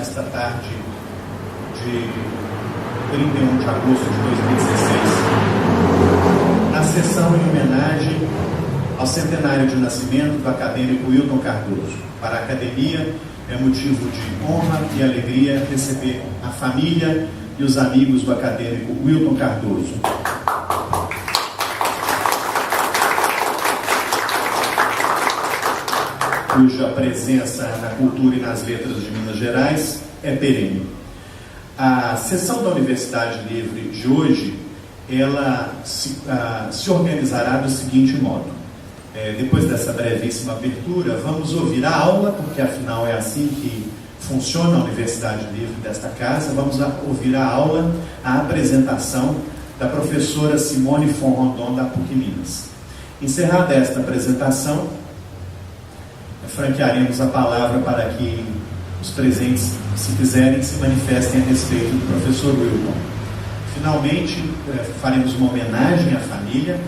nesta tarde de 31 de agosto de 2016, na sessão em homenagem ao centenário de nascimento do acadêmico Wilton Cardoso. Para a academia é motivo de honra e alegria receber a família e os amigos do acadêmico Wilton Cardoso, cuja presença na cultura e nas letras de Minas Gerais é perene. A sessão da Universidade Livre de hoje, ela se organizará do seguinte modo. Depois dessa brevíssima abertura, vamos ouvir a aula, porque afinal é assim que funciona a Universidade Livre desta casa. Vamos ouvir a aula, a apresentação da professora Simone von Rondon, da PUC Minas. Encerrada esta apresentação, franquearemos a palavra para que os presentes, se quiserem, se manifestem a respeito do professor Wilton. Finalmente, faremos uma homenagem à família.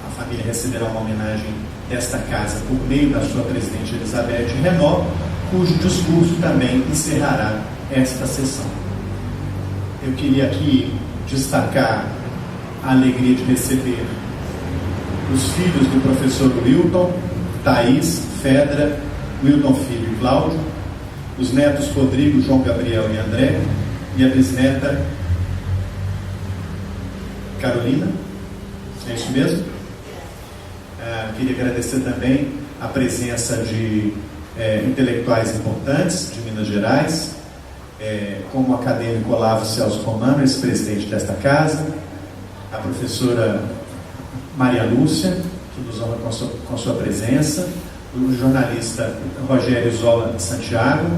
A família receberá uma homenagem desta casa por meio da sua presidente Elizabeth Renault, cujo discurso também encerrará esta sessão. Eu queria aqui destacar a alegria de receber os filhos do professor Wilton, Thaís, Fedra, Wilton Filho e Cláudio, os netos Rodrigo, João Gabriel e André, e a bisneta Carolina. É isso mesmo? Queria agradecer também a presença de intelectuais importantes de Minas Gerais, como o acadêmico Olavo Celso Romano, ex-presidente desta casa, a professora Maria Lúcia, que nos honra com sua presença, o jornalista Rogério Zola de Santiago,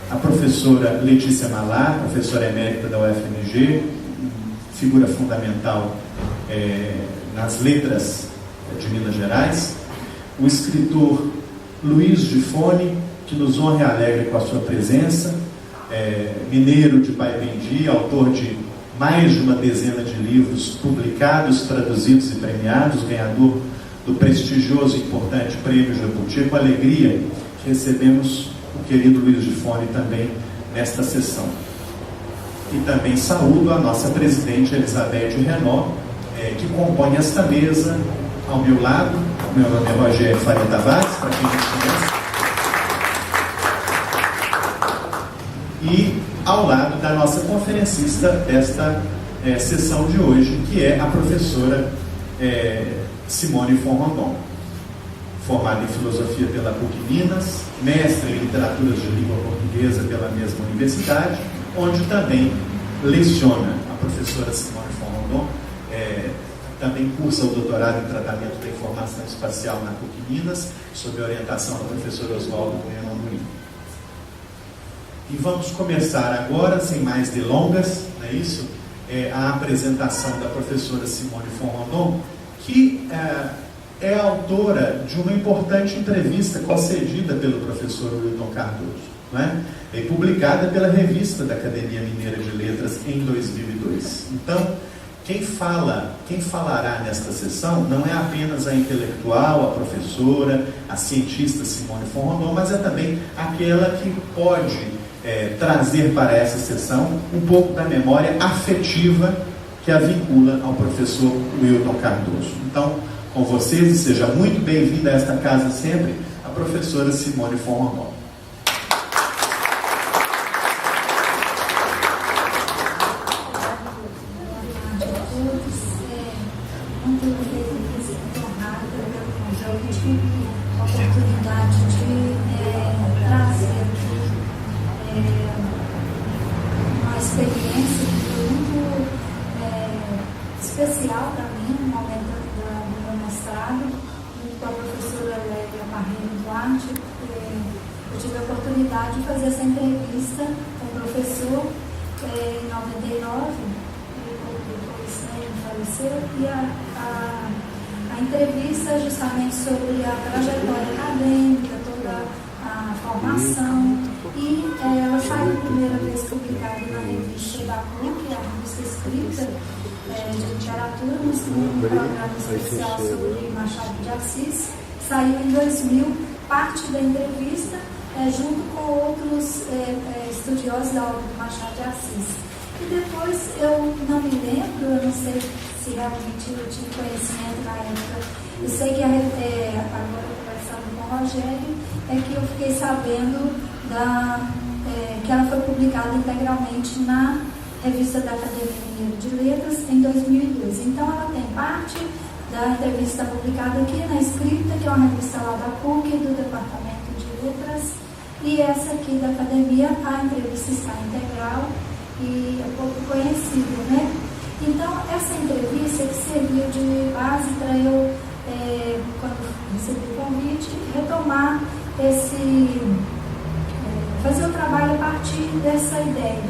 a professora Letícia Malá, professora emérita da UFMG, figura fundamental nas letras de Minas Gerais, o escritor Luiz Gifone, que nos honra e alegra com a sua presença, mineiro de Paipendi, autor de mais de uma dezena de livros publicados, traduzidos e premiados, ganhador do prestigioso e importante Prêmio Jabuti. Com alegria que recebemos o querido Luiz Gifone também nesta sessão. E também saúdo a nossa presidente Elizabeth Renault, que compõe esta mesa ao meu lado. O meu nome é Rogério Faria Tavares, para quem não conhece. E ao lado da nossa conferencista desta sessão de hoje, que é a professora Simone von Rondon, formada em Filosofia pela PUC Minas, mestre em Literaturas de Língua Portuguesa pela mesma universidade, onde também leciona. A professora Simone von Rondon também cursa o doutorado em Tratamento da Informação Espacial na PUC Minas, sob a orientação do professor Oswaldo Bueno Amorim. E vamos começar agora, sem mais delongas, não é isso? A apresentação da professora Simone von Rondon, que é autora de uma importante entrevista concedida pelo professor Wilton Cardoso, não é? Publicada pela Revista da Academia Mineira de Letras em 2002. Então, quem falará nesta sessão não é apenas a intelectual, a professora, a cientista Simone von Rondon, mas é também aquela que pode trazer para essa sessão um pouco da memória afetiva que a vincula ao professor Wilton Cardoso. Então, com vocês, e seja muito bem-vinda a esta casa sempre, a professora Simone von Rondon. Especial para mim, no momento do meu mestrado, com a professora Lélia Parreira Duarte. Eu tive a oportunidade de fazer essa entrevista com o professor em 99, depois ele faleceu, e a entrevista justamente sobre a trajetória acadêmica, toda a formação, e ela saiu a primeira vez publicada na revista da PUC, a revista escrita de literatura, num programa especial sobre Machado de Assis. Saiu em 2000, parte da entrevista, junto com outros estudiosos da obra do Machado de Assis. E depois, eu não me lembro, eu não sei se realmente eu tive conhecimento na época, eu sei que agora conversando com o Rogério, que eu fiquei sabendo que ela foi publicada integralmente na Revista da Academia Mineira de Letras em 2002. Então, ela tem parte da entrevista publicada aqui na Escrita, que é uma revista lá da PUC, do Departamento de Letras, e essa aqui da Academia, a entrevista está integral e é pouco conhecida, né? Então, essa entrevista que serviu de base para eu, quando recebi o convite, retomar fazer o trabalho a partir dessa ideia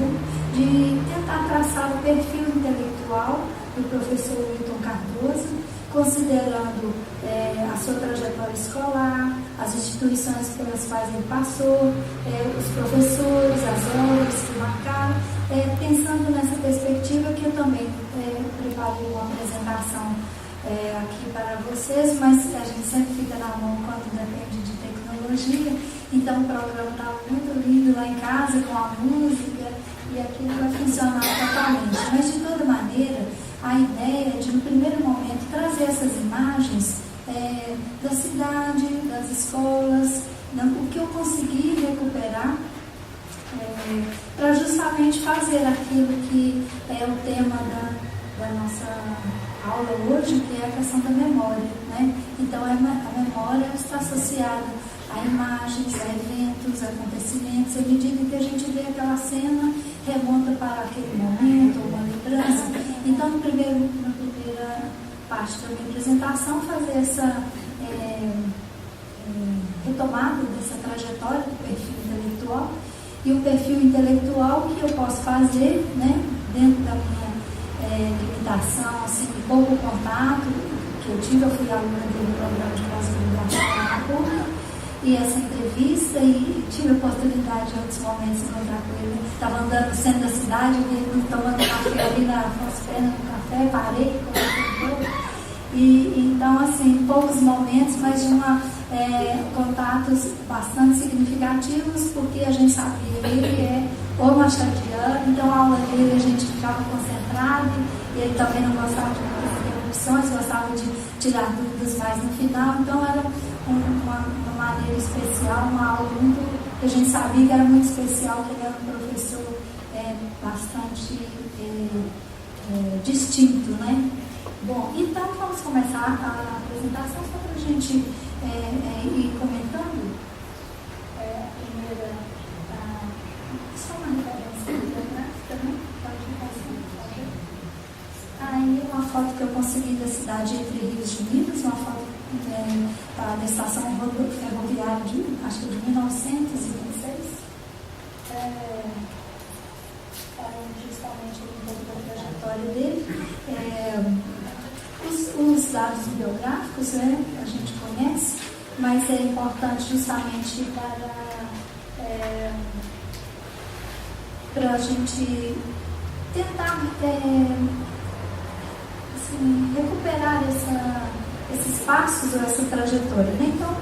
de tentar traçar o perfil intelectual do professor Wilton Cardoso, considerando a sua trajetória escolar, as instituições pelas quais ele passou, os professores, as obras que marcaram, pensando nessa perspectiva que eu também preparei uma apresentação aqui para vocês, mas a gente sempre fica na mão quando depende de tecnologia, então o programa estava muito lindo lá em casa com a música e aquilo vai funcionar totalmente, mas de toda maneira a ideia de, no primeiro momento, trazer essas imagens da cidade, das escolas, o que eu consegui recuperar, para justamente fazer aquilo que é o tema da nossa aula hoje, que é a questão da memória, né? Então, a memória está associada a imagens, a eventos, a acontecimentos, à medida que a gente vê aquela cena, remonta para aquele momento, uma lembrança. Então, na primeira parte da minha apresentação, fazer essa retomada dessa trajetória do perfil intelectual, e o perfil intelectual que eu posso fazer, né, dentro da minha limitação, assim, de pouco contato que eu tive. Eu fui aluna do programa de pós-graduação na PUC, e essa entrevista, e tive a oportunidade em outros momentos de encontrar com ele. Estava andando no centro da cidade, ele tomando café ali na Afonso Pena, no café, parei, e então, assim, poucos momentos, mas de contatos bastante significativos, porque a gente sabia que ele é o machadiano, então a aula dele a gente ficava concentrado, e ele também não gostava de muitas interrupções, gostava de tirar dúvidas mais no final, então era uma maneira especial, uma aula muito, que a gente sabia que era muito especial, que ele era um professor bastante distinto, né? Bom, então vamos começar a apresentação, só para a gente ir comentando. A primeira, só uma referência bibliográfica, né? Aí uma foto que eu consegui da cidade Entre Rios de Minas, uma foto da estação ferroviária acho que de 1926. Justamente um pouco da trajetória dele. Os dados biográficos, né, a gente conhece, mas é importante justamente para a gente tentar recuperar esses passos ou essa trajetória, né? Então,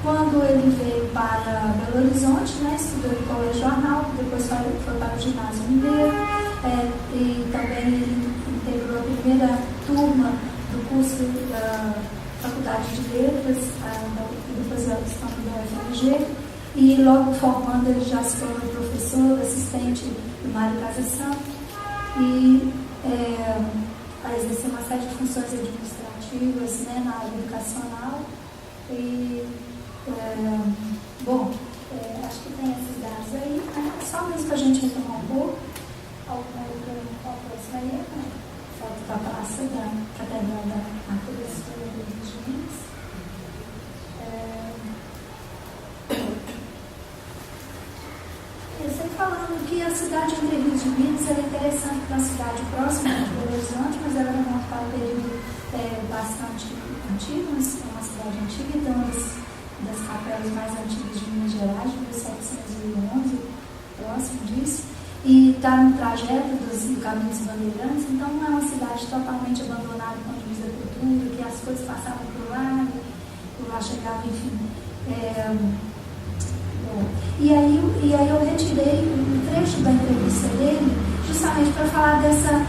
quando ele veio para Belo Horizonte, né, estudou no Colégio Arnaldo, depois foi para o Ginásio Mineiro, e também ele integrou a primeira turma do curso da Faculdade de Letras, depois da UFMG, e logo formando ele já se tornou professor, assistente do Mário Casa Santo, e exerceu uma série de funções administrativas, né, na área educacional. E, acho que tem esses dados aí, né? Só mesmo para a gente retomar um pouco. Alguma outra próxima aí, né? Foto da praça da Catedral da Arquitetura do Rio de Minas. Eu sempre falando que a cidade de Entre Rios de Minas é interessante para uma cidade próxima de Belo Horizonte, mas ela remonta para um período bastante antigo, uma cidade antiga, então das capelas mais antigas de Minas Gerais, de 1711, próximo disso, e está no trajeto do Caminho dos Bandeirantes, então não é uma cidade totalmente abandonada do ponto de vista da cultura, que as coisas passavam por lá chegava, enfim. E aí eu retirei um trecho da entrevista dele, justamente para falar dessa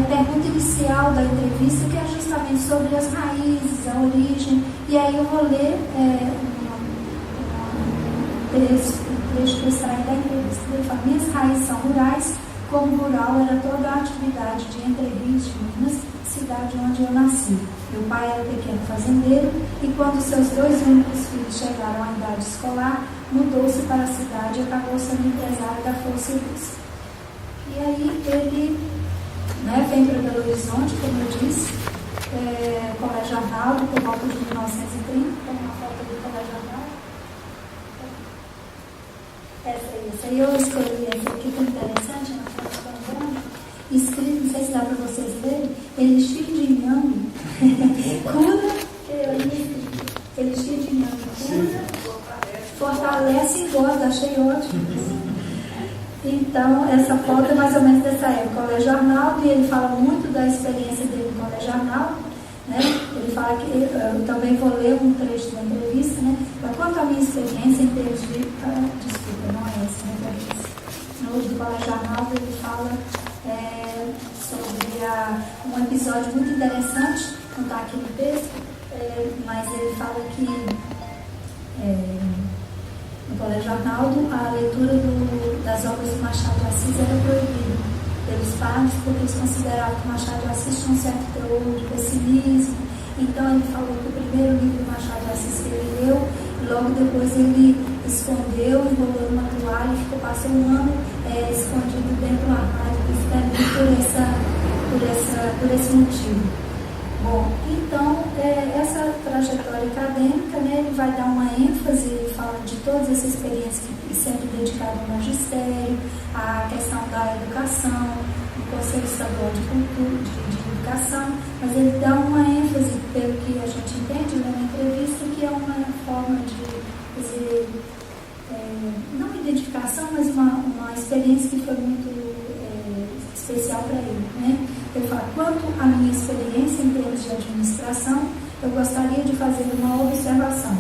pergunta inicial da entrevista, que é justamente sobre as raízes, a origem. E aí eu vou ler um trecho que eu saí da entrevista. Ele fala: minhas raízes são rurais, como rural era toda a atividade de Entre Rios de Minas, cidade onde eu nasci. Meu pai era pequeno fazendeiro e quando seus 2 únicos filhos chegaram à idade escolar, mudou-se para a cidade e acabou sendo empresário da Força Luz. E aí ele vem para Belo Horizonte, como eu disse, Colégio Arnaldo, por volta de 1930, tem uma foto do Colégio Arnaldo. Essa aí eu escolhi, essa aqui que é interessante, na foto do Antônio, escrito, não sei se dá para vocês verem, Elixir de Inhame, cura, Elixir de Inhame, cura, fortalece e engorda, achei ótimo. Então, essa foto é mais ou menos dessa época, Colégio Arnaldo, e ele fala muito da experiência dele no Colégio Arnaldo, né? Ele fala que, eu também vou ler um trecho da entrevista, né? Mas quanto à minha experiência em termos de, desculpa, não é essa entrevista, no do Colégio Arnaldo ele fala sobre um episódio muito interessante, não está aqui no texto, mas ele fala que no Colégio Arnaldo a leitura das obras do Machado de Assis era proibida pelos padres, porque eles consideravam que o Machado de Assis tinha um certo teor de pessimismo. Então ele falou que o primeiro livro do Machado de Assis que ele leu, e logo depois ele escondeu, enrolou numa toalha e passou um ano escondido dentro do armário, por esse motivo. Bom, então, essa trajetória acadêmica, né, ele vai dar uma ênfase, ele fala de todas essas experiências que sempre dedicado ao magistério, à questão da educação, do Conselho Estadual de Cultura, de Educação, mas ele dá uma ênfase, pelo que a gente entende na entrevista, que é uma forma de dizer, não identificação, mas uma experiência que foi muito especial para ele, né? Ele fala: quanto à minha experiência em termos de administração, eu gostaria de fazer uma observação.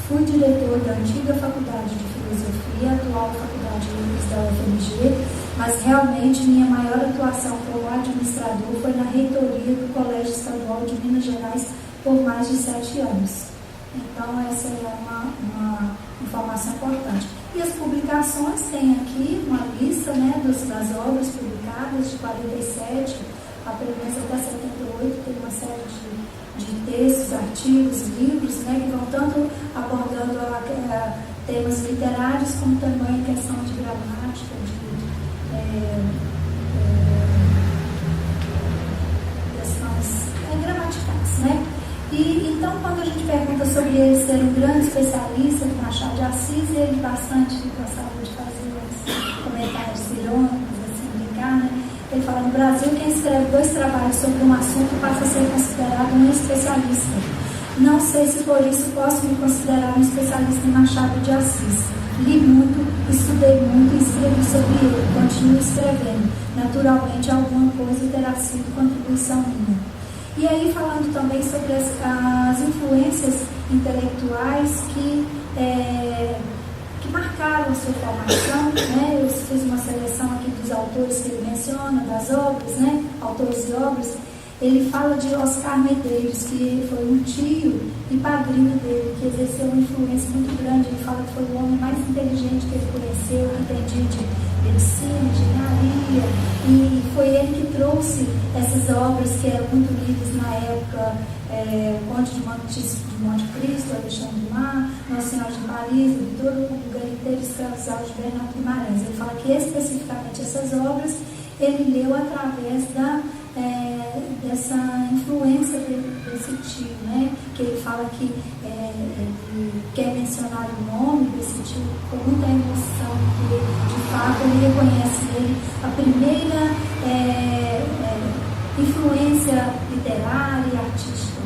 Fui diretor da antiga Faculdade de Filosofia, atual Faculdade de Letras da UFMG, mas realmente minha maior atuação como administrador foi na reitoria do Colégio Estadual de Minas Gerais por mais de 7 anos. Então, essa é uma informação importante. E as publicações, tem aqui uma lista, né, das obras publicadas de 47, apenas até 78, tem uma série de textos, artigos, livros, né, que vão tanto abordando temas literários, como também questão de gramática, questões gramaticais, né? E então, quando a gente pergunta sobre ele ser um grande especialista do Machado de Assis, ele bastante gostava de fazer uns comentários irônicos, assim, brincar, né? Ele fala: no Brasil, quem escreve 2 trabalhos sobre um assunto passa a ser considerado um especialista. Não sei se por isso posso me considerar um especialista em Machado de Assis. Li muito, estudei muito e escrevi sobre ele. Continuo escrevendo. Naturalmente, alguma coisa terá sido contribuição minha. E aí, falando também sobre as influências intelectuais que marcaram a sua formação, né? Eu fiz uma seleção aqui dos autores que ele menciona, das obras, né? Autores e obras. Ele fala de Oscar Medeiros, que foi um tio e padrinho dele, que exerceu uma influência muito grande. Ele fala que foi o homem mais inteligente que ele conheceu, que entendia de medicina, engenharia, e foi ele que trouxe essas obras que eram muito lidas na época, Conde de Monte Cristo, Alexandre Dumas, Nossa Senhora de Paris, Vitor Hugo, Galinteiro Escravizado de Bernardo Guimarães. Ele fala que especificamente essas obras ele leu através dessa influência desse tio, né? Que ele fala que ele quer mencionar o nome desse tio com muita emoção, porque de fato ele reconhece nele a primeira influência literária e artística.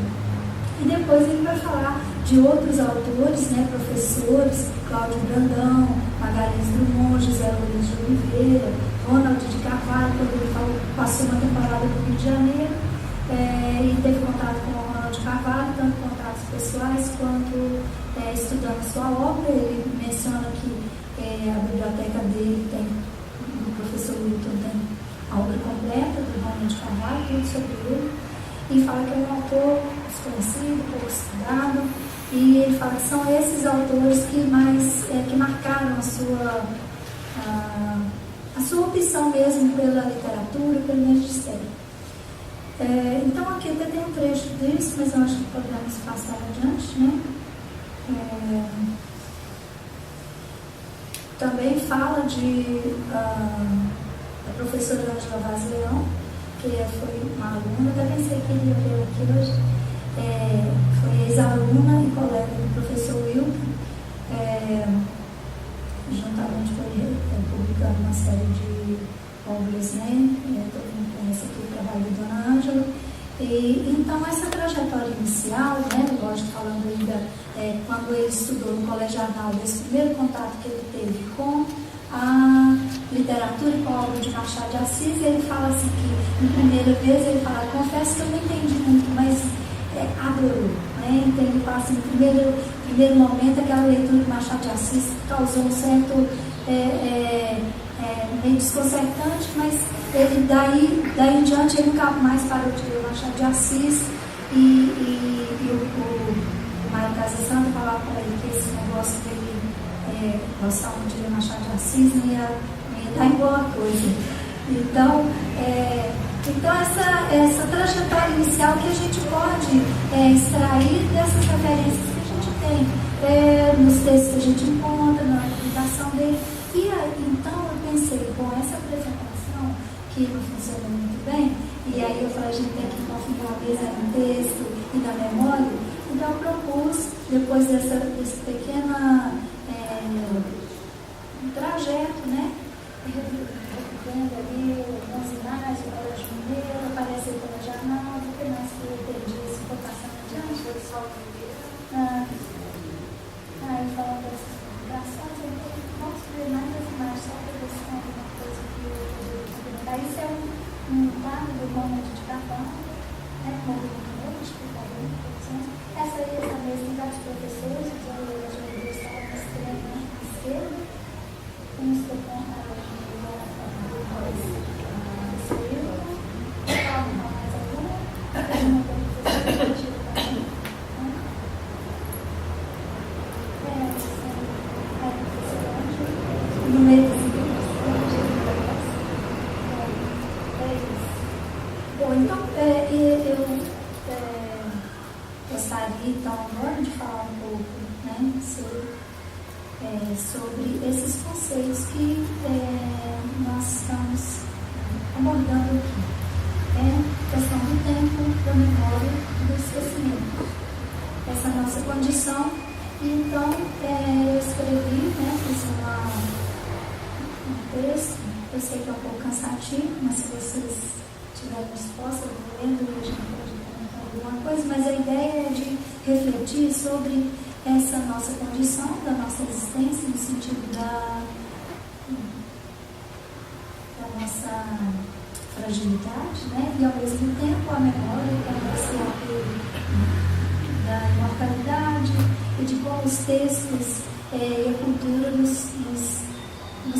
E depois ele vai falar de outros autores, né, professores, Cláudio Brandão, Magalhães Drummond, José Luiz de Oliveira, Ronald de Carvalho, quando ele passou uma temporada no Rio de Janeiro, e teve contato com o Ronald de Carvalho, tanto contato contatos pessoais quanto estudando sua obra. Ele menciona que a biblioteca dele tem, o professor Wilton tem a obra completa do Rômulo de Carvalho, tudo sobre ele, e fala que é um autor desconhecido, pouco estudado, e ele fala que são esses autores que mais que marcaram a sua opção mesmo pela literatura, pelo magistério. Então aqui até tem um trecho disso, mas eu acho que podemos passar adiante, né? Também fala da professora Ângela Vaz Leão, que foi uma aluna, até pensei que iria ver aqui hoje, foi ex-aluna e colega do professor Wilton, juntamente com ele, publicando uma série de obras, né? Todo mundo conhece aqui o trabalho da Dona Ângela. Então, essa trajetória inicial, né, lógico, falando ainda quando ele estudou no Colégio Arnaldo, esse primeiro contato que ele teve com a literatura e com a obra de Machado de Assis, ele fala assim que, na primeira vez, ele fala, confesso que eu não entendi muito, mas adorou, né? Então, ele fala assim, no primeiro momento, aquela leitura de Machado de Assis causou um certo meio desconcertante, mas ele, daí em diante ele nunca mais parou de ler Machado de Assis, e o Mário Casa Santa falava para ele que esse negócio dele gostar muito de ler Machado de Assis não ia dar em boa coisa. Então essa trajetória inicial que a gente pode extrair dessas referências que a gente tem nos textos que a gente encontra, na publicação dele. E aí, então eu pensei, com essa apresentação que não funciona muito bem, e aí eu falei, a gente tem que configurar a mesa no texto e na memória, então eu propus, depois desse pequeno trajeto, né, vendo ali algumas imagens, o Colégio Mineiro, aparece o Colégio Arnaldo, o que mais que eu perdi, se for passando adiante, foi só o Mineiro. Aí falando dessas publicações, eu posso ver mais as imagens, só para ver se tem alguma coisa que eu poderia comentar. Isso é um quadro do Rômulo de Carvalho, né, movimento político, essa aí, essa mesa tem vários professores, os alunos de universidade na extrema esquerda, uns que contam a sobre esses conceitos que nós estamos abordando aqui. A questão do tempo, da memória e do esquecimento. Essa é a nossa condição. E então, eu escrevi, fiz um texto, eu sei que é um pouco cansativo, mas se vocês tiverem dispostos, eu vou lendo e a gente pode comentar alguma coisa, mas a ideia é de refletir sobre essa nossa condição, da nossa existência, no sentido da nossa fragilidade, né? E ao mesmo tempo a memória, que é esse apelo da imortalidade e de como os textos e a cultura nos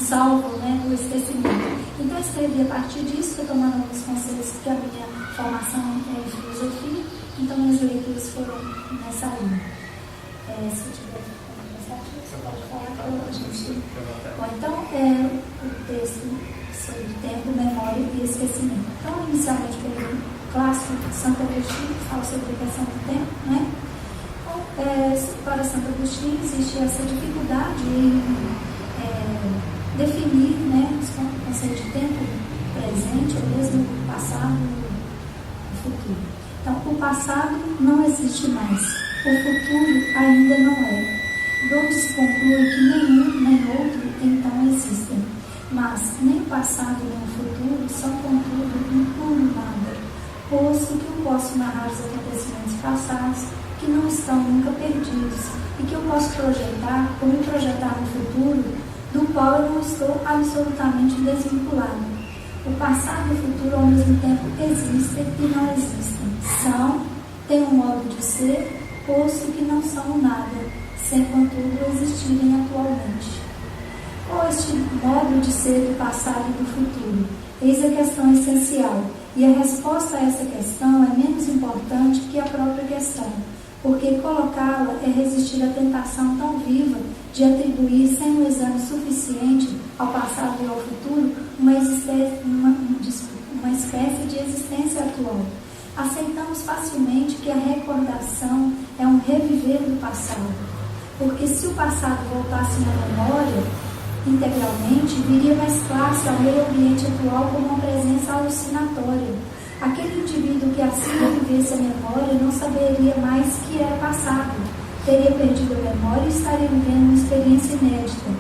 salvam, né, do esquecimento. Então eu escrevi a partir disso, estou tomando alguns conceitos, porque a minha formação é em filosofia, então minhas leituras foram nessa linha. Se tiver você pode falar para a gente. Bom, então, o texto sobre tempo, memória e esquecimento. Então, inicialmente, pelo clássico Santo Agostinho, que fala sobre a questão do tempo, né? Então, para Santo Agostinho, existe essa dificuldade em definir, né, o conceito de tempo presente, ou mesmo passado e futuro. Então, o passado não existe mais. O futuro ainda não é. Donde se conclui que nenhum nem outro então existem. Mas nem o passado nem o futuro são, contudo, um puro nada, posto que eu posso narrar os acontecimentos passados que não estão nunca perdidos e que eu posso projetar ou me projetar no futuro, do qual eu não estou absolutamente desvinculado. O passado e o futuro ao mesmo tempo existem e não existem. São, têm um modo de ser posto que não são nada, sem contudo existirem atualmente. Qual este modo de ser do passado e do futuro? Eis a questão essencial, e a resposta a essa questão é menos importante que a própria questão, porque colocá-la é resistir à tentação tão viva de atribuir, sem um exame suficiente ao passado e ao futuro, uma espécie de existência atual. Aceitamos facilmente que a recordação é um reviver do passado, porque se o passado voltasse na memória integralmente, viria mesclar-se ao meio ambiente atual como uma presença alucinatória. Aquele indivíduo que assim revivesse a memória não saberia mais que era passado, teria perdido a memória e estaria vivendo uma experiência inédita.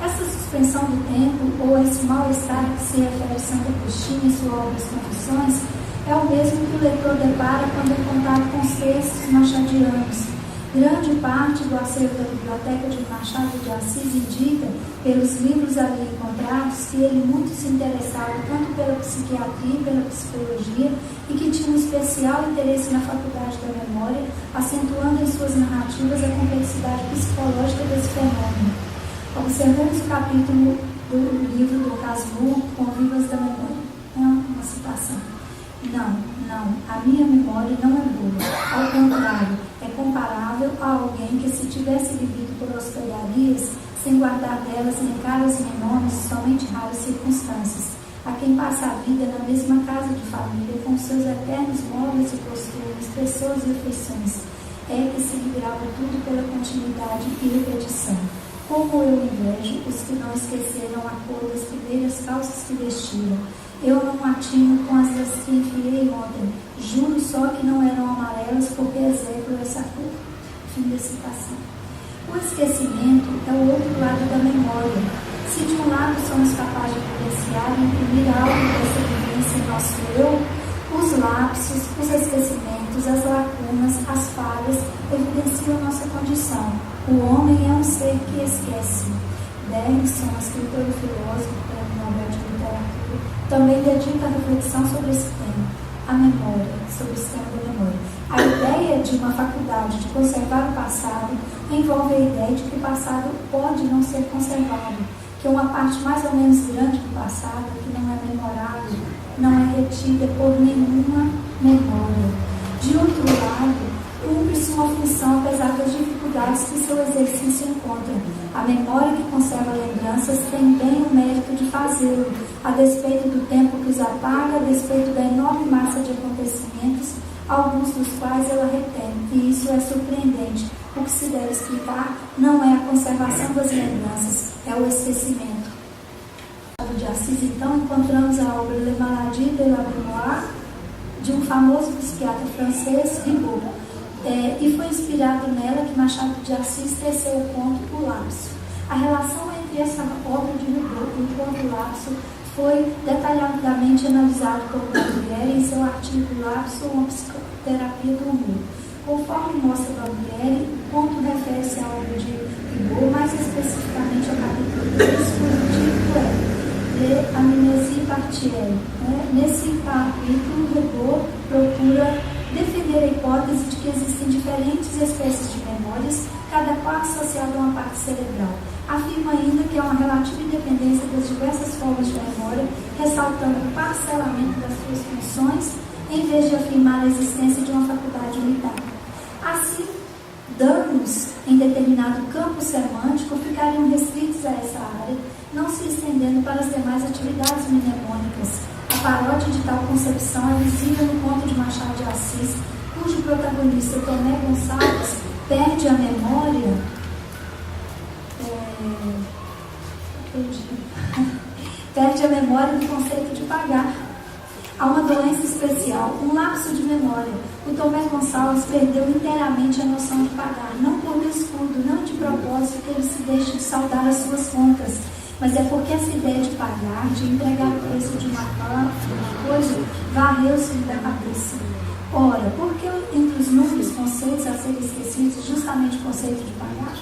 Essa suspensão do tempo, ou esse mal-estar que se refere a Santo Agostinho em sua obra As Confissões, é o mesmo que o leitor depara quando é contato com os textos machadianos. Grande parte do acervo da biblioteca de Machado de Assis indica, pelos livros ali encontrados, que ele muito se interessava tanto pela psiquiatria e pela psicologia e que tinha um especial interesse na faculdade da memória, acentuando em suas narrativas a complexidade psicológica desse fenômeno. Observemos o capítulo do livro do Casmurro, Convivas da Memória. É uma citação. Não, a minha memória não é boa. Ao contrário, é comparável a alguém que, se tivesse vivido por hospedarias, sem guardar delas nem caras nem nomes, somente raras circunstâncias, a quem passa a vida na mesma casa de família, com seus eternos móveis e costumes, pessoas e afeições, é que se livrava tudo pela continuidade e repetição. Como eu invejo os que não esqueceram a cor das primeiras calças que vestiram. Eu não atino com as das que enfiei ontem. Juro só que não eram amarelas, porque execro essa cor. Fim da citação. O esquecimento é o outro lado da memória. Se de um lado somos capazes de vivenciar e imprimir algo dessa vivência em nosso eu, os lapsos, os esquecimentos, as lacunas, as falhas evidenciam nossa condição. O homem é um ser que esquece. Bergson, escritor e filósofo, prêmio Nobel de Literatura, também dedica a reflexão sobre esse tema, a memória, sobre o sistema da memória. A ideia de uma faculdade de conservar o passado envolve a ideia de que o passado pode não ser conservado, que uma parte mais ou menos grande do passado, que não é memorável, não é retida por nenhuma memória. De outro lado, cumpre-se uma função apesar das dificuldades que seu exercício encontra. A memória que conserva lembranças tem bem o mérito de fazê-lo, a despeito do tempo que os apaga, a despeito da enorme massa de acontecimentos, alguns dos quais ela retém, e isso é surpreendente. O que se deve explicar não é a conservação das lembranças, é o esquecimento. De Assis, então, encontramos a obra Le Maladie de la Mémoire, de um famoso psiquiatra francês, Ribot. E foi inspirado nela que Machado de Assis teceu o conto O Lapso. A relação entre essa obra de Ribot e o conto Lapso foi detalhadamente analisado por Barbieri em seu artigo Lapso, uma psicoterapia do humor. Conforme mostra Barbieri, o conto refere-se à obra de Ribot, mais especificamente ao capítulo 3, cujo título é de Amnésie Partielle. Nesse capítulo, Ribot procura defender a hipótese de que existem diferentes espécies de memórias, cada qual associada a uma parte cerebral. Afirma ainda que há uma relativa independência das diversas formas de memória, ressaltando o parcelamento das suas funções, em vez de afirmar a existência de uma faculdade unitária. Assim, danos em determinado campo semântico ficariam restritos a essa área, não se estendendo para as demais atividades mnemônicas. A paródia de tal concepção é visível no conto de Machado de Assis, cujo protagonista, Tomé Gonçalves, perde a memória. Perde a memória do conceito de pagar. Há uma doença especial, um lapso de memória. O Tomé Gonçalves perdeu inteiramente a noção de pagar, não por descuido, não de propósito que ele se deixe de saldar as suas contas, mas é porque essa ideia de pagar, de entregar o preço de uma coisa, varreu-se da cabeça. Ora, por que entre os números conceitos a serem esquecidos justamente o conceito de pagar?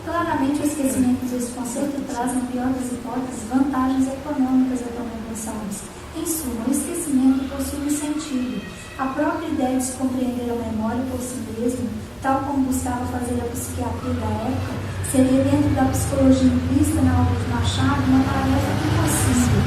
Claramente o esquecimento desse conceito traz, na pior das hipóteses, vantagens econômicas a Tomé Gonçalves. Em suma, o esquecimento possui um sentido. A própria ideia de se compreender a memória por si mesmo, tal como buscava fazer a psiquiatria da época, seria dentro da psicologia vista na obra de Machado uma tarefa impossível.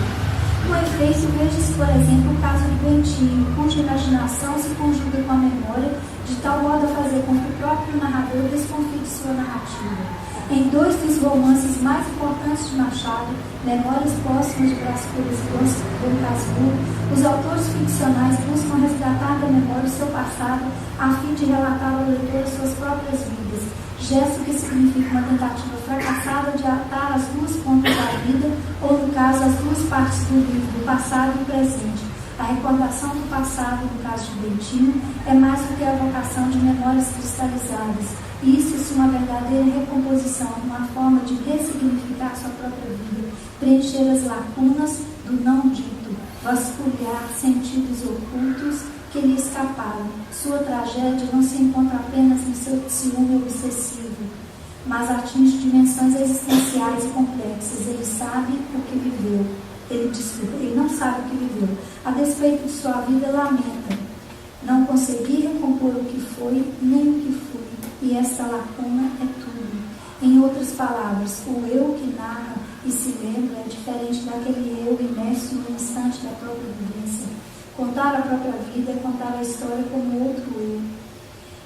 Com efeito, veja-se, por exemplo, o caso do doentio, cuja imaginação se conjuga com a memória, de tal modo a fazer com que o próprio narrador desconfie de sua narrativa. Em dois dos romances mais importantes de Machado, Memórias Póstumas de Brás Cubas e Dom Casmurro, os autores ficcionais buscam resgatar da memória o seu passado a fim de relatar ao leitor as suas próprias vidas, gesto que significa uma tentativa fracassada de atar as duas pontas da vida, ou no caso, as duas partes do livro, do passado e do presente. A recordação do passado, no caso de Bentinho, é mais do que a evocação de memórias cristalizadas. E isso é uma verdadeira recomposição, uma forma de ressignificar sua própria vida, preencher as lacunas do não dito, vasculhar sentidos ocultos que lhe escaparam. Sua tragédia não se encontra apenas no seu ciúme obsessivo, mas atinge dimensões existenciais e complexas. Ele sabe o que viveu. Ele não sabe o que viveu. A despeito de sua vida, lamenta não conseguir recompor o que foi, nem o que fui. E essa lacuna é tudo. Em outras palavras, o eu que narra e se lembra é diferente daquele eu imerso no instante da própria vivência. Contar a própria vida é contar a história como outro eu.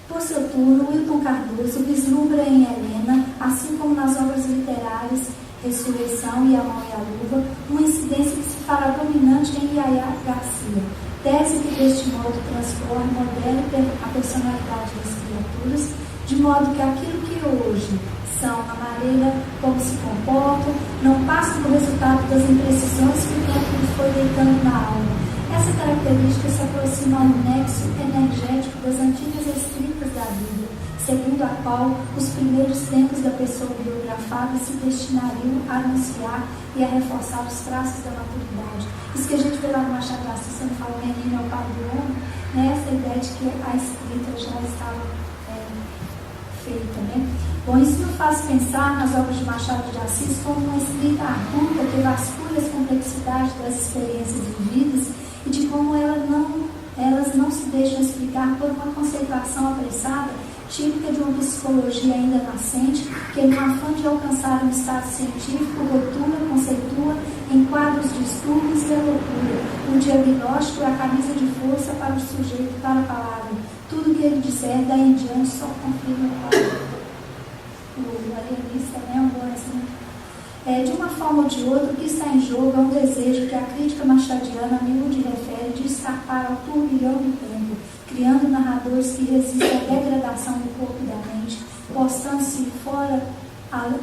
Por seu turno, Wilton Cardoso vislumbra em Helena, assim como nas obras literárias Ressurreição e A Mão e a Luva, uma incidência que se fará dominante em Yaya Garcia, tese que deste modo transforma e modela a personalidade das criaturas, de modo que aquilo que hoje são a maneira como se comportam, não passa por resultado das imprecisões que o tempo lhe foi deitando na alma. Essa característica se aproxima ao nexo energético das antigas escritas da vida, segundo a qual os primeiros tempos da pessoa biografada se destinariam a anunciar e a reforçar os traços da maturidade. Isso que a gente vê lá no Machado de Assis, quando fala o menino é o pai do homem, né? Essa ideia de que a escrita já estava feita, né? Bom, isso nos faz pensar nas obras de Machado de Assis como uma escrita adulta que vasculha as complexidades das experiências vividas e de como elas não se deixam explicar por uma conceituação apressada, típica de uma psicologia ainda nascente, que no afã de alcançar um estado científico, rotula, conceitua, enquadra os distúrbios e a loucura, o diagnóstico é a camisa de força para o sujeito, para a palavra. Tudo que ele disser, daí em diante, só confirma a palavra. O alienista, né, um bom exemplo. De uma forma ou de outra, o que está em jogo é um desejo que a crítica machadiana a miúde refere de escapar ao turbilhão do tempo, criando narradores que resistem à degradação do corpo e da mente, postando-se ora além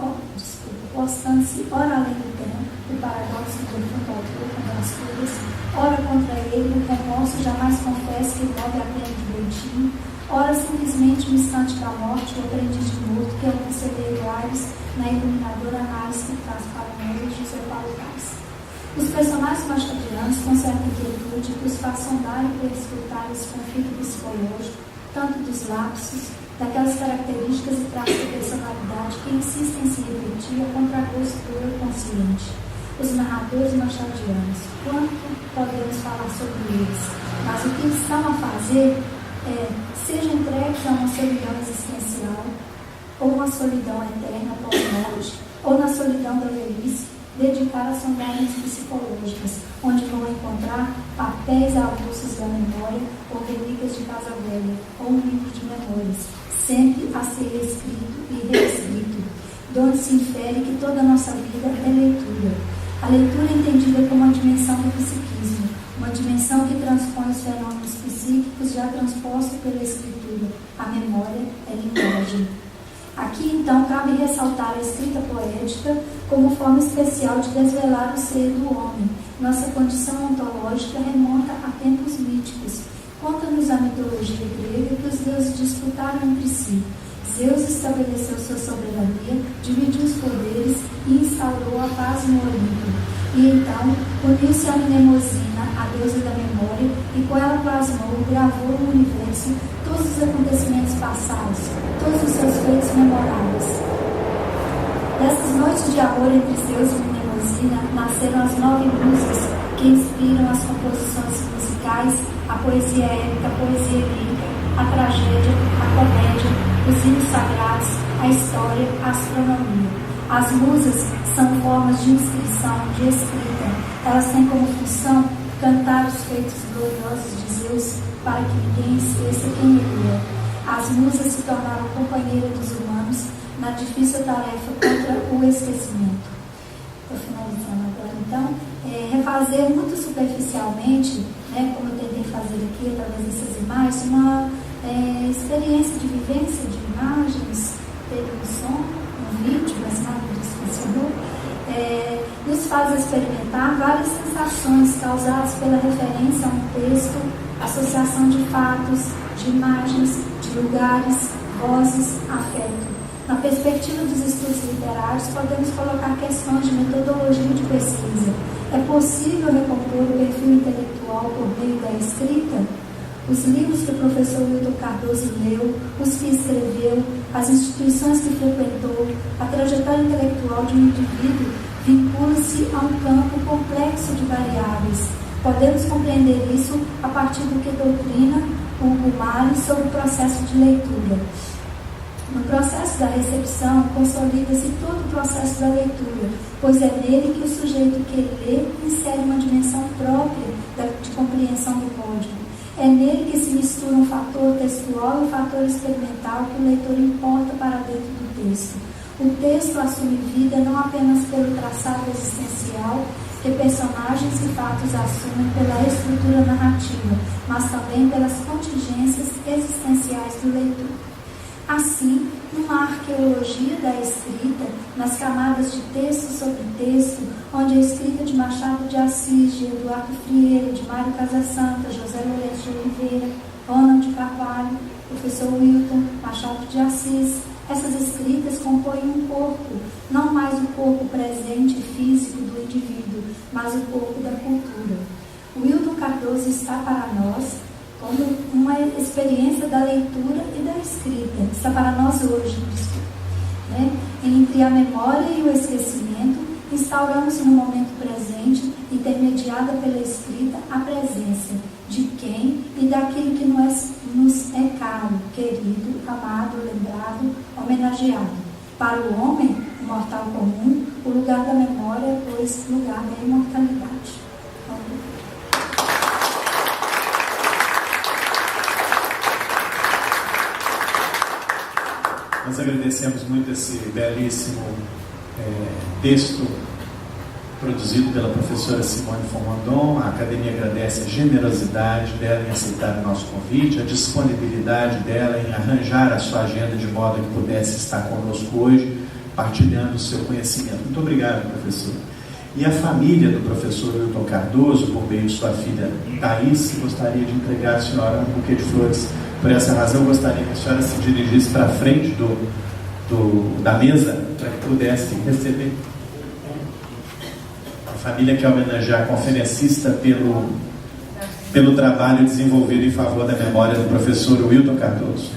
do tempo, o paradoxo do defunto autor com as coisas, ora contra ele, o remorso jamais confessa que move a pena de Bentinho, ora simplesmente no instante da morte, o aprendiz de morto, que é o conselheiro Aires, na iluminadora análise que traz para o mundo de José Paulo Vaz. Os personagens machadianos conservam inquietude que os faz sondar e perscrutar esse conflito psicológico, tanto dos lapsos, daquelas características e traços de personalidade que insistem em se repetir a contragosto do eu consciente. Os narradores machadianos, quanto podemos falar sobre eles, mas o que eles estão a fazer seja entregues a uma solidão existencial, ou uma solidão eterna pós-morte, ou na solidão da velhice, dedicar a sondagens psicológicas, onde vão encontrar papéis avulsos da memória ou relíquias de casa velha, ou um livro de memórias, sempre a ser escrito e reescrito, de onde se infere que toda a nossa vida é leitura. A leitura é entendida como uma dimensão do psiquismo, uma dimensão que transpõe os fenômenos psíquicos já transpostos pela escritura. A memória é linguagem. Aqui, então, cabe ressaltar a escrita poética como forma especial de desvelar o ser do homem. Nossa condição ontológica remonta a tempos míticos. Conta-nos a mitologia grega que os deuses disputaram entre si. Zeus estabeleceu sua soberania, dividiu os poderes e instaurou a paz no Olimpo. E então, uniu-se a Mnemosina, a deusa da memória, e com ela plasmou, gravou no universo todos os acontecimentos passados, todos os seus feitos memoráveis. Dessas noites de amor entre Zeus e Mnemosina nasceram as 9 musas que inspiram as composições musicais. musicais, a poesia épica, a poesia lírica, a tragédia, a comédia, os hinos sagrados, a história, a astronomia. As musas são formas de inscrição, de escrita. Elas têm como função cantar os feitos gloriosos de Zeus para que ninguém esqueça quem ele é. As musas se tornaram companheiras dos humanos na difícil tarefa contra o esquecimento. Estou finalizando agora, então. Refazer muito superficialmente, né, como eu tentei fazer aqui através dessas imagens, uma experiência de vivência de imagens, teve um som, um vídeo, mas nada disso funcionou, nos faz experimentar várias sensações causadas pela referência a um texto, associação de fatos, de imagens, de lugares, vozes, afeto. Na perspectiva dos estudos literários, podemos colocar questões de metodologia de pesquisa. É possível recompor o perfil intelectual por meio da escrita? Os livros que o professor Wilton Cardoso leu, os que escreveu, as instituições que frequentou, a trajetória intelectual de um indivíduo vincula-se a um campo complexo de variáveis. Podemos compreender isso a partir do que doutrina Hugo Mali sobre o processo de leitura. No processo da recepção, consolida-se todo o processo da leitura, pois é nele que o sujeito que lê insere uma dimensão própria de compreensão do código. É nele que se mistura um fator textual e um fator experimental que o leitor importa para dentro do texto. O texto assume vida não apenas pelo traçado existencial que personagens e fatos assumem pela estrutura narrativa, mas também pelas contingências existenciais do leitor. Assim, numa arqueologia da escrita, nas camadas de texto sobre texto, onde a escrita de Machado de Assis, de Eduardo Frieira, de Mário Casasanta, José Lourenço de Oliveira, Ronald de Carvalho, professor Wilton, Machado de Assis, essas escritas compõem um corpo, não mais o corpo presente físico do indivíduo, mas o corpo da cultura. O Wilton Cardoso está para nós como uma experiência da leitura e da escrita. Está para nós hoje, né? Entre a memória e o esquecimento, instauramos no momento presente, intermediada pela escrita, a presença de quem e daquilo que nos é caro, querido, amado, lembrado, homenageado. Para o homem, o mortal comum, o lugar da memória, pois lugar da imortalidade. Nós agradecemos muito esse belíssimo texto produzido pela professora Simone Forrandon. A Academia agradece a generosidade dela em aceitar o nosso convite, a disponibilidade dela em arranjar a sua agenda de modo que pudesse estar conosco hoje, partilhando o seu conhecimento. Muito obrigado, professor. E a família do professor Wilton Cardoso, por meio de sua filha Thaís, gostaria de entregar à senhora um buquê de flores. Por essa razão, gostaria que a senhora se dirigisse para a frente da mesa, para que pudesse receber. A família quer homenagear a conferencista pelo trabalho desenvolvido em favor da memória do professor Wilton Cardoso.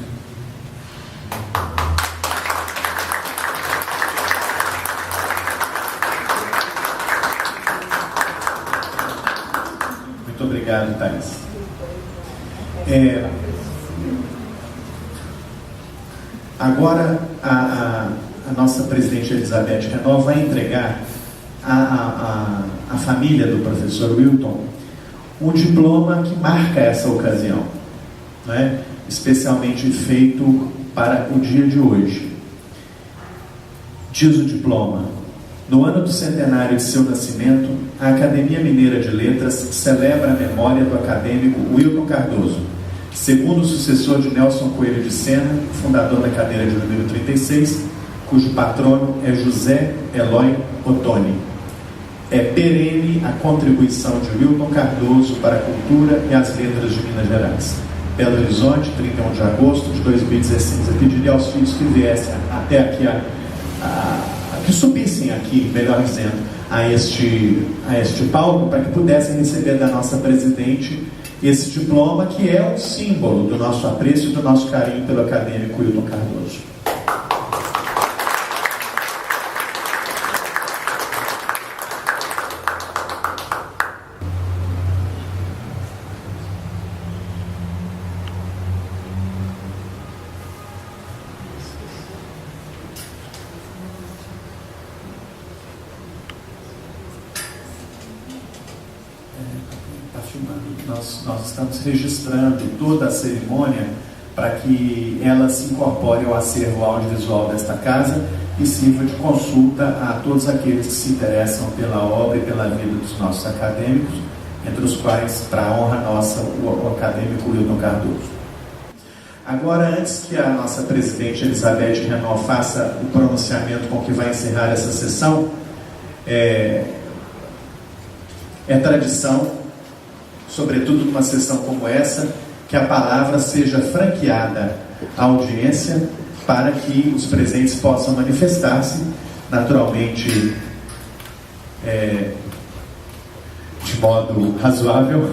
Muito obrigado, Thaís. Agora, a nossa presidente Elizabeth Renault vai entregar à família do professor Wilton um diploma que marca essa ocasião, né? Especialmente feito para o dia de hoje. Diz o diploma: no ano do centenário de seu nascimento, a Academia Mineira de Letras celebra a memória do acadêmico Wilton Cardoso, segundo sucessor de Nelson Coelho de Sena, fundador da cadeira de número 36, cujo patrono é José Eloy Ottoni. É perene a contribuição de Wilton Cardoso para a cultura e as letras de Minas Gerais. Belo Horizonte, 31 de agosto de 2016. Eu pediria aos filhos que viessem até aqui, que subissem aqui, melhor dizendo, a este palco, para que pudessem receber da nossa presidente esse diploma, que é um símbolo do nosso apreço e do nosso carinho pelo acadêmico Wilton Cardoso. nós estamos registrando toda a cerimônia para que ela se incorpore ao acervo audiovisual desta casa e sirva de consulta a todos aqueles que se interessam pela obra e pela vida dos nossos acadêmicos, entre os quais, para a honra nossa, o acadêmico Wilton Cardoso. Agora, antes que a nossa presidente Elizabeth Renault faça o pronunciamento com que vai encerrar essa sessão, é tradição, sobretudo numa sessão como essa, que a palavra seja franqueada à audiência para que os presentes possam manifestar-se, naturalmente, de modo razoável,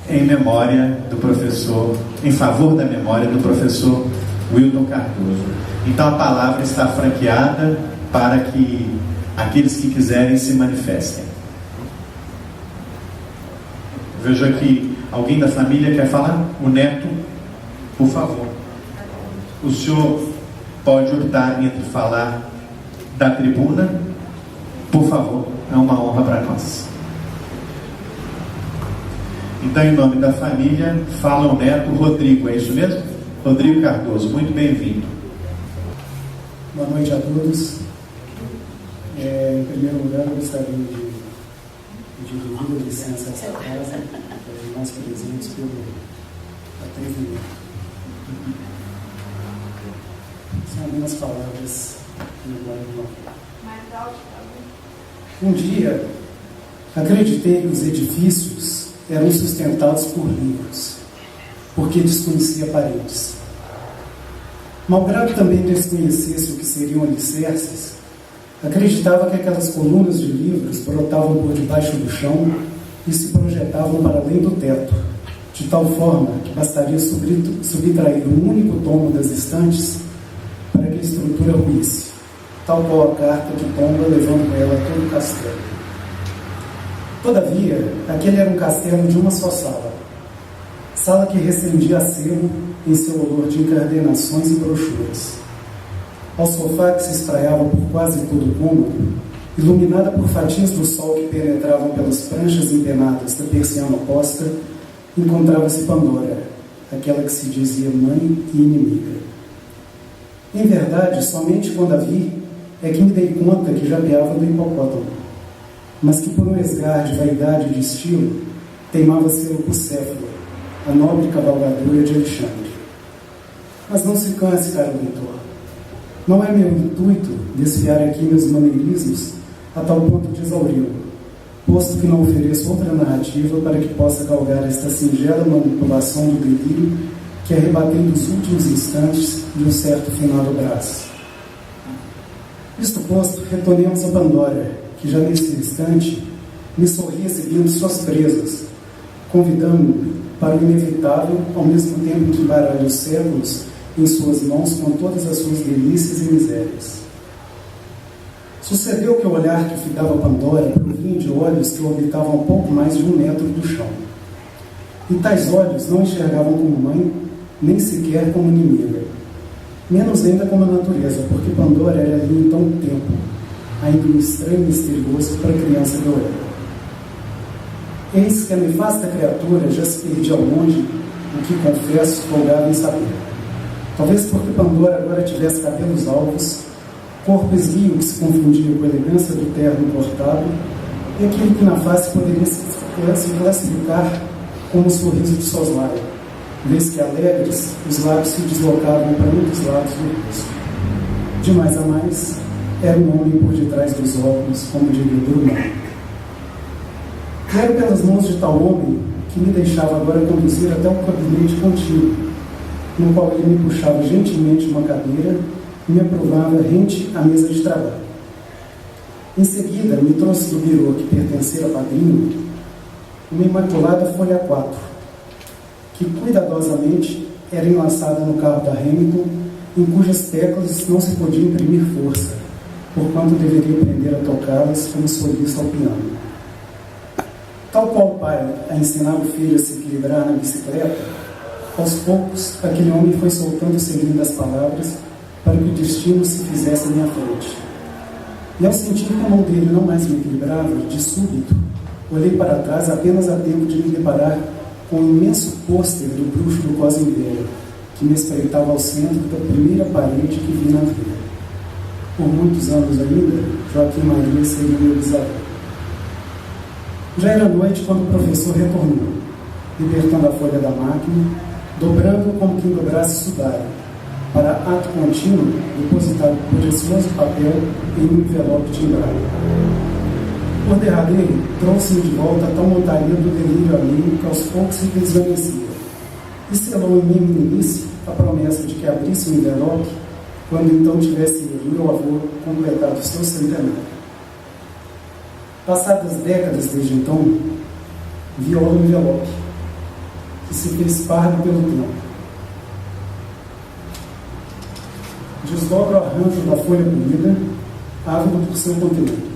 em memória do professor, em favor da memória do professor Wilton Cardoso. Então a palavra está franqueada para que aqueles que quiserem se manifestem. Vejo aqui, alguém da família quer falar? O neto, por favor. O senhor pode optar entre falar da tribuna, por favor, é uma honra para nós. Então, em nome da família, fala o neto Rodrigo, é isso mesmo? Rodrigo Cardoso, muito bem-vindo. Boa noite a todos. Em primeiro lugar, eu gostaria de pedir devida licença a essa casa, nós presentes pelo atrevimento. São algumas palavras que eu vou falar. Um dia, acreditei que os edifícios eram sustentados por livros, porque desconhecia paredes. Malgrado também desconhecesse o que seriam alicerces, acreditava que aquelas colunas de livros brotavam por debaixo do chão e se projetavam para além do teto, de tal forma que bastaria subtrair um único tomo das estantes para que a estrutura ruísse, tal qual a carta que tomba levando ela a todo o castelo. Todavia, aquele era um castelo de uma só sala que recendia a selo em seu olor de encadernações e brochuras. Ao sofá que se espraiava por quase todo o cômodo, iluminada por fatias do sol que penetravam pelas pranchas empenadas da persiana oposta, encontrava-se Pandora, aquela que se dizia mãe e inimiga. Em verdade, somente quando a vi é que me dei conta que japeava do hipopótamo, mas que por um esgar de vaidade e de estilo, teimava ser o Bucéfalo, a nobre cavalgadura de Alexandre. Mas não se canse, caro leitor. Não é meu intuito desfiar aqui meus maneirismos a tal ponto de exauri-lo, posto que não ofereço outra narrativa para que possa galgar esta singela manipulação do delírio que arrebatei dos últimos instantes de um certo finado braço. Isto posto, retornemos a Pandora, que já nesse instante me sorria seguindo suas presas, convidando-me para o inevitável, ao mesmo tempo que baralha os séculos em suas mãos com todas as suas delícias e misérias. Sucedeu que o olhar que fitava Pandora provinha de olhos que orbitavam a pouco mais de 1 metro do chão. E tais olhos não enxergavam como mãe, nem sequer como inimiga. Menos ainda como a natureza, porque Pandora era ali então um tempo, ainda um estranho e misterioso para a criança que eu era. Eis que a nefasta criatura já se perdia ao longe, o que, confesso, folgava em saber. Talvez porque Pandora agora tivesse cabelos alvos, corpo esguio que se confundia com a elegância do terno cortado, e aquilo que na face poderia se classificar como o sorriso de soslaio, vez que alegres, os lábios se deslocavam para um dos lados do rosto. De mais a mais, era um homem por detrás dos óculos, como diria Drummond. Era pelas mãos de tal homem que me deixava agora conduzir até um gabinete contínuo, no qual ele me puxava gentilmente uma cadeira e me aprovava rente à mesa de trabalho. Em seguida, me trouxe do birô que pertencia a padrinho uma imaculada folha 4, que cuidadosamente era enlaçada no carro da Hamilton, em cujas teclas não se podia imprimir força, porquanto deveria aprender a tocá-las como solista ao piano. Tal qual o pai a ensinar o filho a se equilibrar na bicicleta, aos poucos aquele homem foi soltando o segredo das palavras para que o destino se fizesse à minha frente. E ao sentir que a mão dele não mais me equilibrava, de súbito, Olhei para trás apenas a tempo de me deparar com um imenso pôster do bruxo do Cosme Velho, que me espreitava ao centro da primeira parede que vi na vida. Por muitos anos ainda, Joaquim Maria seria meu bisavô. Já era noite quando o professor retornou, libertando a folha da máquina, dobrando como quem dobrasse sudário, para, ato contínuo, depositar o precioso papel em um envelope timbrado. Por derradeiro, trouxe-me de volta a tal montaria do delírio alheio que aos poucos se desvanecia, e selou em minha meninice a promessa de que abrisse o envelope quando então tivesse meu avô completado seu centenário. Passadas décadas desde então, viola o envelope, que se fez pardo pelo tempo. Desdobro o arranjo da folha bonita, ávido por seu conteúdo.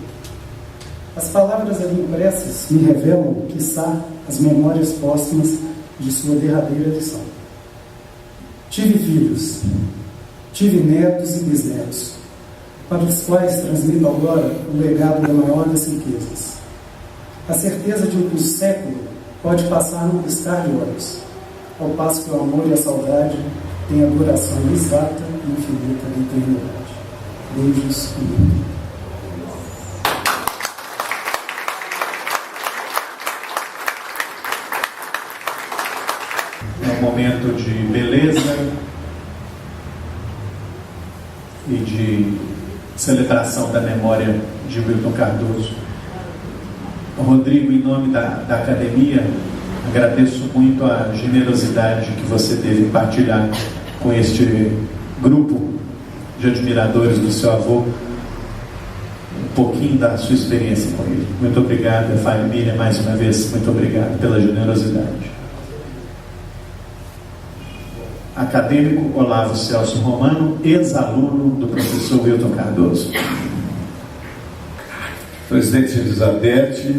As palavras ali impressas me revelam, quiçá, as memórias póstumas de sua derradeira lição. Tive filhos, tive netos e bisnetos, para os quais transmito agora o legado da maior das riquezas. A certeza de que o século pode passar num piscar de olhos, ao passo que o amor e a saudade têm a duração exata e infinita da eternidade. Beijos e momento de beleza e de celebração da memória de Wilton Cardoso. Rodrigo, em nome da academia, agradeço muito a generosidade que você teve em partilhar com este grupo de admiradores do seu avô um pouquinho da sua experiência com ele. Muito obrigado, família, mais uma vez, muito obrigado pela generosidade. Acadêmico Olavo Celso Romano, ex-aluno do professor Wilton Cardoso. Presidente Elizabeth,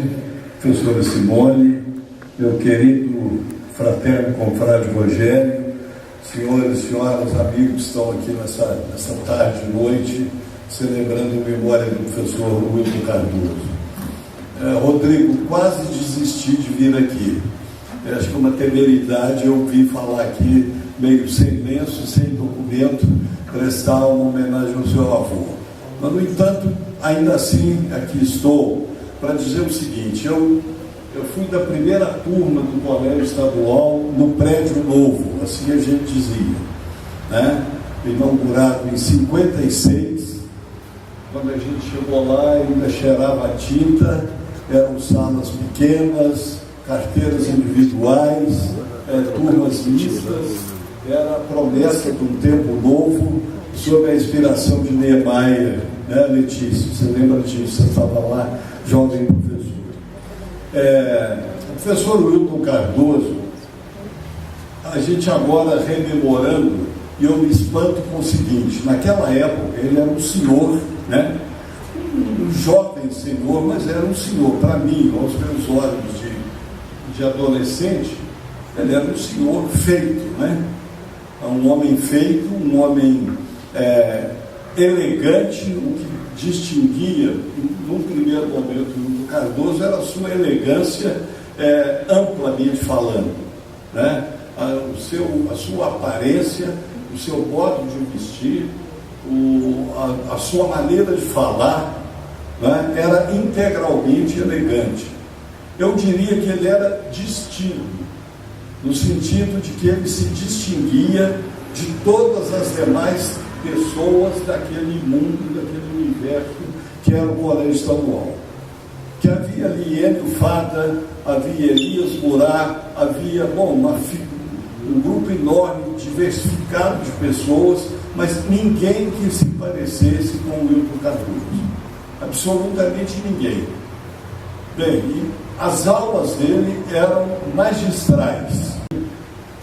professora Simone, meu querido fraterno confrade Rogério, senhores e senhoras, amigos que estão aqui nessa tarde e noite, celebrando a memória do professor Wilton Cardoso. Rodrigo, quase desisti de vir aqui. Acho que é uma temeridade eu vir falar aqui meio sem lenço, sem documento, prestar uma homenagem ao seu avô. Mas, no entanto, ainda assim, aqui estou para dizer o seguinte: eu fui da primeira turma do Colégio Estadual no Prédio Novo, assim a gente dizia, né? Inaugurado em 56, quando a gente chegou lá, ainda cheirava a tinta, eram salas pequenas, carteiras individuais, turmas mistas. Era a promessa de um tempo novo, sob a inspiração de Niemeyer, né, Letícia? Você lembra disso? Você estava lá, jovem professor. O professor Wilton Cardoso, a gente agora rememorando, e eu me espanto com o seguinte: naquela época ele era um senhor, né? Um jovem senhor, mas era um senhor. Para mim, aos meus olhos de adolescente, ele era um senhor feito, né? Um homem feito, um homem elegante. O que distinguia, num primeiro momento, do Cardoso era a sua elegância, amplamente falando, né? A sua aparência, o seu modo de vestir, a sua maneira de falar, né? Era integralmente elegante. Eu diria que ele era distinto, no sentido de que ele se distinguia de todas as demais pessoas daquele mundo, daquele universo que era o Colégio Estadual. Que havia ali Enio Fada, havia Elias Murat, havia um grupo enorme, diversificado de pessoas, mas ninguém que se parecesse com o Wilton Cardoso. Absolutamente ninguém. Bem, e as aulas dele eram magistrais.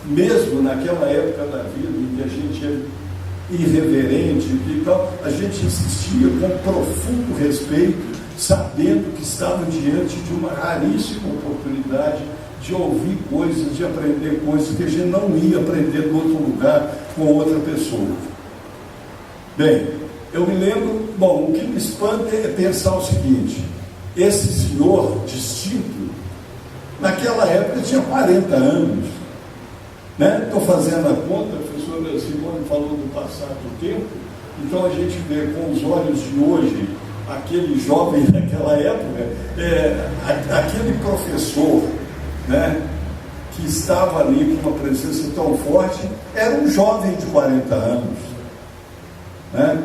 Mesmo naquela época da vida em que a gente é irreverente e tal, a gente assistia com profundo respeito, sabendo que estava diante de uma raríssima oportunidade de ouvir coisas, de aprender coisas que a gente não ia aprender em outro lugar com outra pessoa. Bem, eu me lembro, o que me espanta é pensar o seguinte: esse senhor distinto, naquela época tinha 40 anos. Estou fazendo a conta, a professora Simone falou do passar do tempo, então a gente vê com os olhos de hoje, aquele jovem naquela época, aquele professor, que estava ali com uma presença tão forte, era um jovem de 40 anos.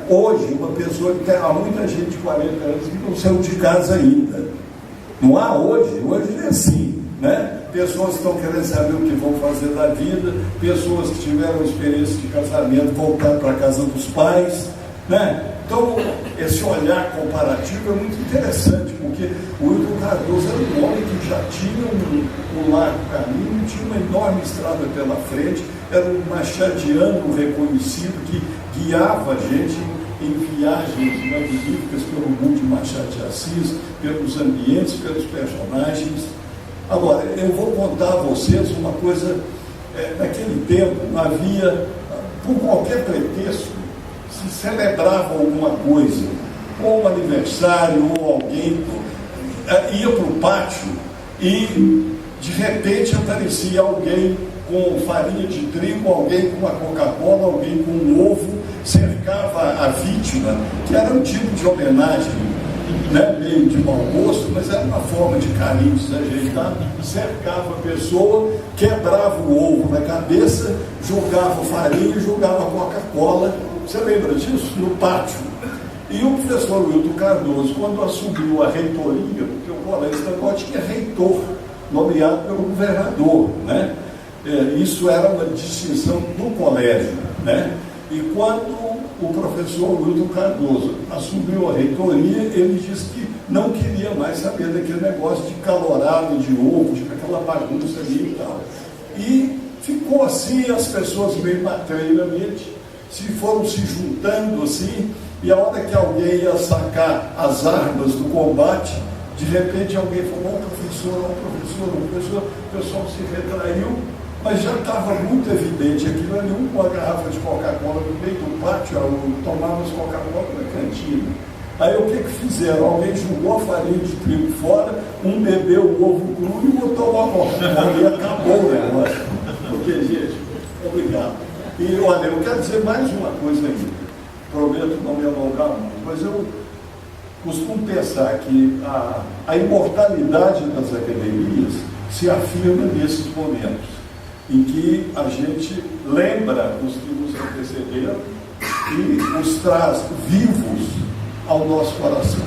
Hoje, uma pessoa que há muita gente de 40 anos que não saiu de casa ainda. Não há hoje é assim, Pessoas que estão querendo saber o que vão fazer da vida, pessoas que tiveram experiência de casamento, voltar para a casa dos pais, Então, esse olhar comparativo é muito interessante, porque o Wilton Cardoso era um homem que já tinha um largo caminho, tinha uma enorme estrada pela frente, era um machadiano reconhecido que guiava a gente em viagens magníficas pelo mundo de Machado de Assis, pelos ambientes, pelos personagens. Agora, eu vou contar a vocês uma coisa, naquele tempo não havia, por qualquer pretexto, se celebrava alguma coisa, ou um aniversário, ou alguém ia para o pátio e de repente aparecia alguém com farinha de trigo, alguém com uma Coca-Cola, alguém com um ovo, cercava a vítima, que era um tipo de homenagem, meio de mau gosto, mas era uma forma de carinho desajeitar, cercava a pessoa, quebrava o ovo na cabeça, jogava farinha e jogava Coca-Cola. Você lembra disso? No pátio. E o professor Wilton Cardoso, quando assumiu a reitoria, porque o colégio estadual tinha reitor, nomeado pelo governador, isso era uma distinção do colégio, E quando o professor Wilton Cardoso assumiu a reitoria, ele disse que não queria mais saber daquele negócio de calorado, de ovo, de aquela bagunça ali e tal. E ficou assim, as pessoas meio matreiramente foram se juntando assim, e a hora que alguém ia sacar as armas do combate, de repente alguém falou, professor, o pessoal se retraiu, mas já estava muito evidente aquilo ali, com uma garrafa de Coca-Cola no meio do pátio, tomávamos Coca-Cola na cantina. Aí o que fizeram? Alguém jogou a farinha de trigo fora, um bebeu o ovo cru e botou uma Coca-Cola e acabou o negócio. Porque, gente, obrigado. E olha, eu quero dizer mais uma coisa ainda, prometo não me alongar muito, mas eu costumo pensar que a imortalidade das academias se afirma nesses momentos, em que a gente lembra os que nos antecederam e os traz vivos ao nosso coração.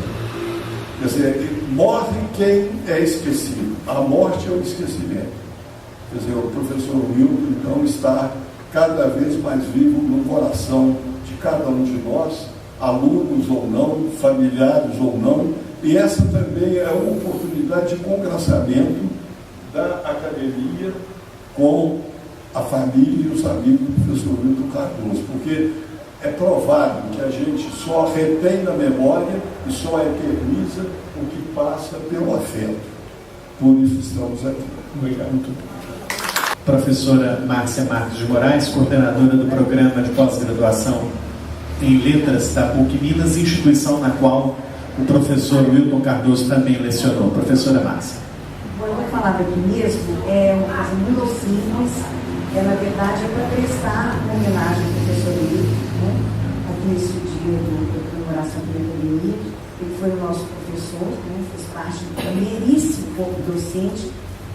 Quer dizer, morre quem é esquecido. A morte é o esquecimento. Quer dizer, o professor Wilton, então, está cada vez mais vivo no coração de cada um de nós, alunos ou não, familiares ou não, e essa também é uma oportunidade de congraçamento da academia com a família e os amigos do professor Wilton Cardoso, porque é provável que a gente só retém na memória e só eterniza o que passa pelo afeto. Por isso estamos aqui. Obrigado. Professora Márcia Marques de Moraes, coordenadora do programa de pós-graduação em Letras da PUC Minas, instituição na qual o professor Wilton Cardoso também lecionou. Professora Márcia. Bom, eu vou falar daqui mesmo, é uma coisa muito simples, na verdade é para prestar uma homenagem ao professor Wilton, aqui nesse dia da comemoração da academia. Ele foi o nosso professor, fez parte do primeiríssimo corpo docente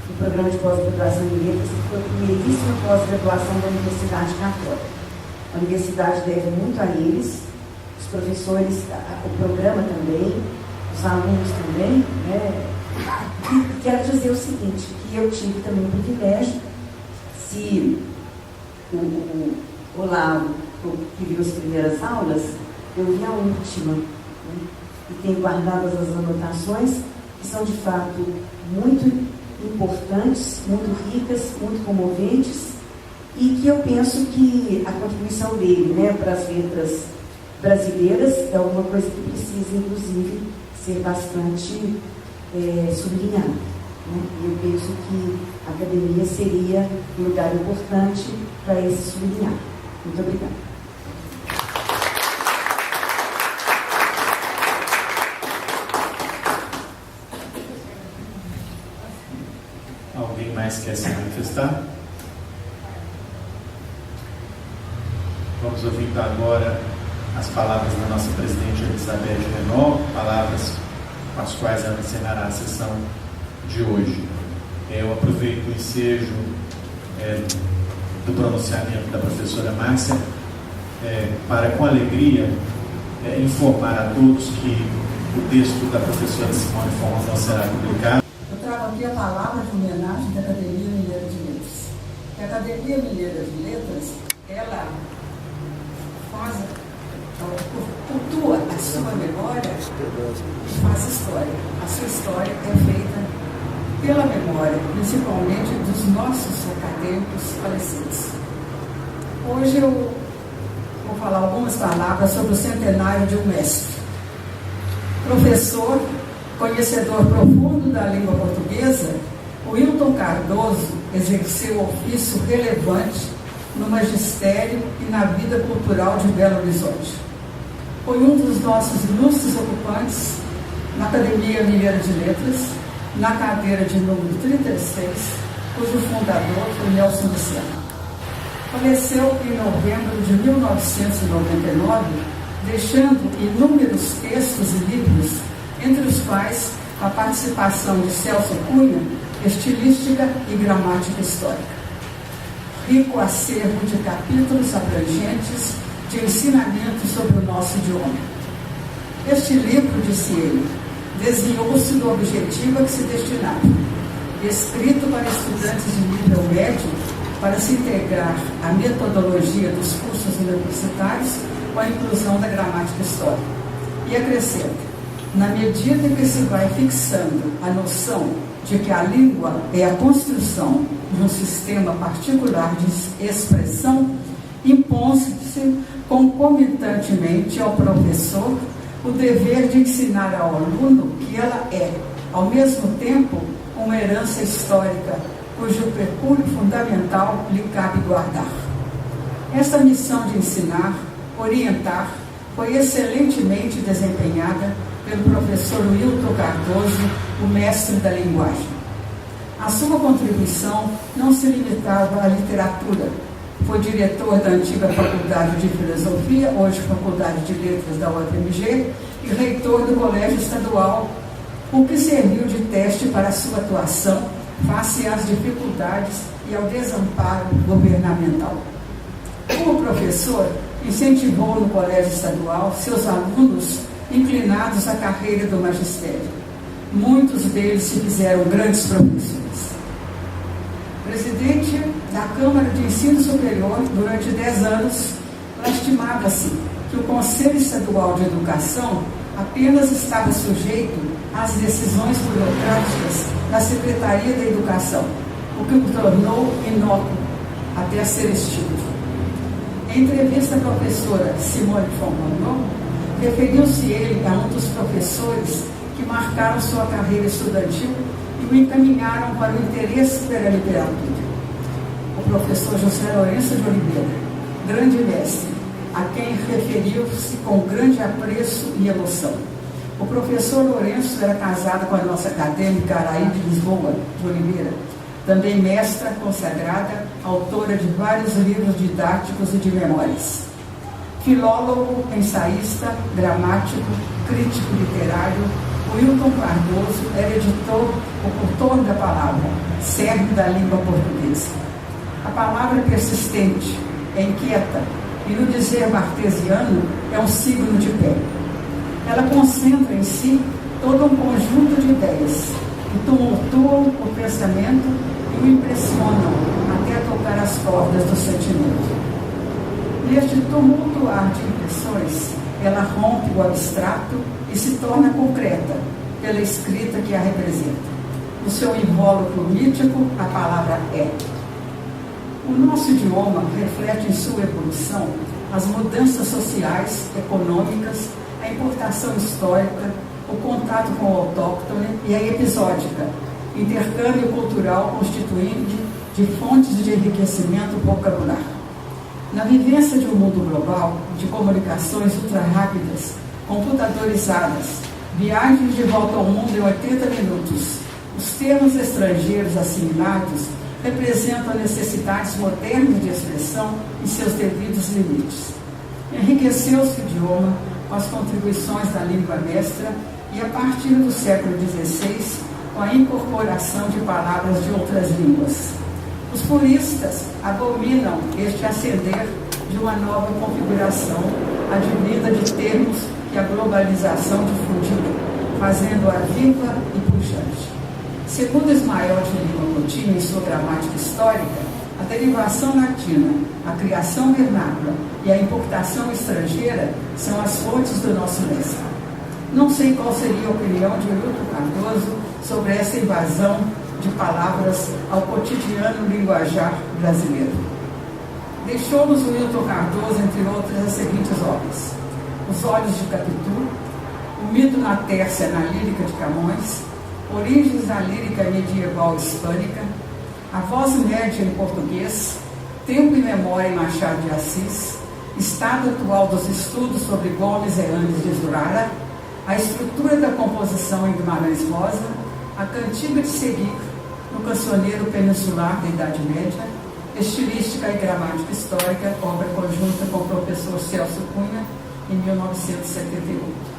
do programa de pós-graduação em Letras, que foi a primeiríssima pós-graduação da Universidade Católica. A universidade deve muito a eles, os professores, o programa também, os alunos também, E quero dizer o seguinte, que eu tive também o privilégio, se o Olavo, que viu as primeiras aulas, eu vi a última, e tenho guardado as anotações, que são de fato muito importantes, muito ricas, muito comoventes, e que eu penso que a contribuição dele, para as letras brasileiras é alguma coisa que precisa, inclusive, ser bastante sublinhado. E eu penso que a academia seria um lugar importante para esse sublinhar. Muito obrigada. quer se manifestar? Vamos ouvir então agora as palavras da nossa presidente Elizabeth Renault, palavras com as quais ela encerrará a sessão de hoje. Eu aproveito o ensejo do pronunciamento da professora Márcia para, com alegria, informar a todos que o texto da professora Simone Forrondon será publicado. Eu trago aqui a palavra de homenagem da Academia Mineira de Letras. A Academia Mineira de Letras, ela cultua a sua memória e faz história. A sua história é feita pela memória, principalmente dos nossos acadêmicos falecidos. Hoje eu vou falar algumas palavras sobre o centenário de um mestre. Professor, conhecedor profundo da língua portuguesa, Wilton Cardoso exerceu ofício relevante no magistério e na vida cultural de Belo Horizonte. Foi um dos nossos ilustres ocupantes na Academia Mineira de Letras, na cadeira de número 36, cujo fundador foi Nelson Luciano. Faleceu em novembro de 1999, deixando inúmeros textos e livros, entre os quais a participação de Celso Cunha, Estilística e Gramática Histórica. Rico acervo de capítulos abrangentes de ensinamentos sobre o nosso idioma. Este livro, disse ele, desenhou-se no objetivo a que se destinava, escrito para estudantes de nível médio, para se integrar à metodologia dos cursos universitários com a inclusão da gramática histórica. E acrescenta, na medida que se vai fixando a noção de que a língua é a construção de um sistema particular de expressão, impõe-se concomitantemente ao professor o dever de ensinar ao aluno que ela é, ao mesmo tempo, uma herança histórica, cujo precúrio fundamental lhe cabe guardar. Esta missão de ensinar, orientar, foi excelentemente desempenhada pelo professor Wilton Cardoso, o mestre da linguagem. A sua contribuição não se limitava à literatura. Foi diretor da antiga Faculdade de Filosofia, hoje Faculdade de Letras da UFMG, e reitor do Colégio Estadual, o que serviu de teste para a sua atuação face às dificuldades e ao desamparo governamental. Como professor, incentivou no Colégio Estadual seus alunos inclinados à carreira do magistério. Muitos deles se fizeram grandes professores. Presidente da Câmara de Ensino Superior durante 10 anos, lastimava-se que o Conselho Estadual de Educação apenas estava sujeito às decisões burocráticas da Secretaria da Educação, o que o tornou inócuo até ser extinto. Em entrevista à professora Simone Forrondon, referiu-se ele a um dos professores que marcaram sua carreira estudantil e o encaminharam para o interesse pela literatura. O professor José Lourenço de Oliveira, grande mestre, a quem referiu-se com grande apreço e emoção. O professor Lourenço era casado com a nossa acadêmica Araíde Lisboa de Oliveira, também mestra consagrada, autora de vários livros didáticos e de memórias. Filólogo, ensaísta, gramático, crítico literário, Wilton Cardoso era editor, ocultor da palavra, cerne da língua portuguesa. A palavra persistente, é inquieta, e no dizer martesiano é um signo de pé. Ela concentra em si todo um conjunto de ideias que tumultuam o pensamento e o impressionam até tocar as cordas do sentimento. Neste tumultuar de impressões, ela rompe o abstrato e se torna concreta pela escrita que a representa. No seu invólucro mítico, a palavra é. O nosso idioma reflete em sua evolução as mudanças sociais, econômicas, a importação histórica, o contato com o autóctone e a episódica, intercâmbio cultural constituinte de fontes de enriquecimento vocabular. Na vivência de um mundo global, de comunicações ultra-rápidas, computadorizadas, viagens de volta ao mundo em 80 minutos, os termos estrangeiros assimilados representam necessidades modernas de expressão em seus devidos limites. Enriqueceu-se o idioma com as contribuições da língua mestra e, a partir do século XVI, com a incorporação de palavras de outras línguas. Os puristas abominam este ascender de uma nova configuração, advinda de termos que a globalização difundiu, fazendo-a viva e pujante. Segundo Ismael de Lima Coutinho, em sua gramática histórica, a derivação latina, a criação vernácula e a importação estrangeira são as fontes do nosso mestre. Não sei qual seria a opinião de Wilton Cardoso sobre essa invasão de palavras ao cotidiano linguajar brasileiro. Deixou-nos o Wilton Cardoso, entre outras, as seguintes obras: Os Olhos de Capitu, O Mito na Tércia na Lírica de Camões, Origens da Lírica Medieval Hispânica, A Voz Média em Português, Tempo e Memória em Machado de Assis, Estado Atual dos Estudos sobre Gomes Eanes de Zurara, A Estrutura da Composição em Guimarães Rosa, A Cantiga de Seguir, no Cancioneiro Peninsular da Idade Média, Estilística e Gramática Histórica, obra conjunta com o professor Celso Cunha, em 1978.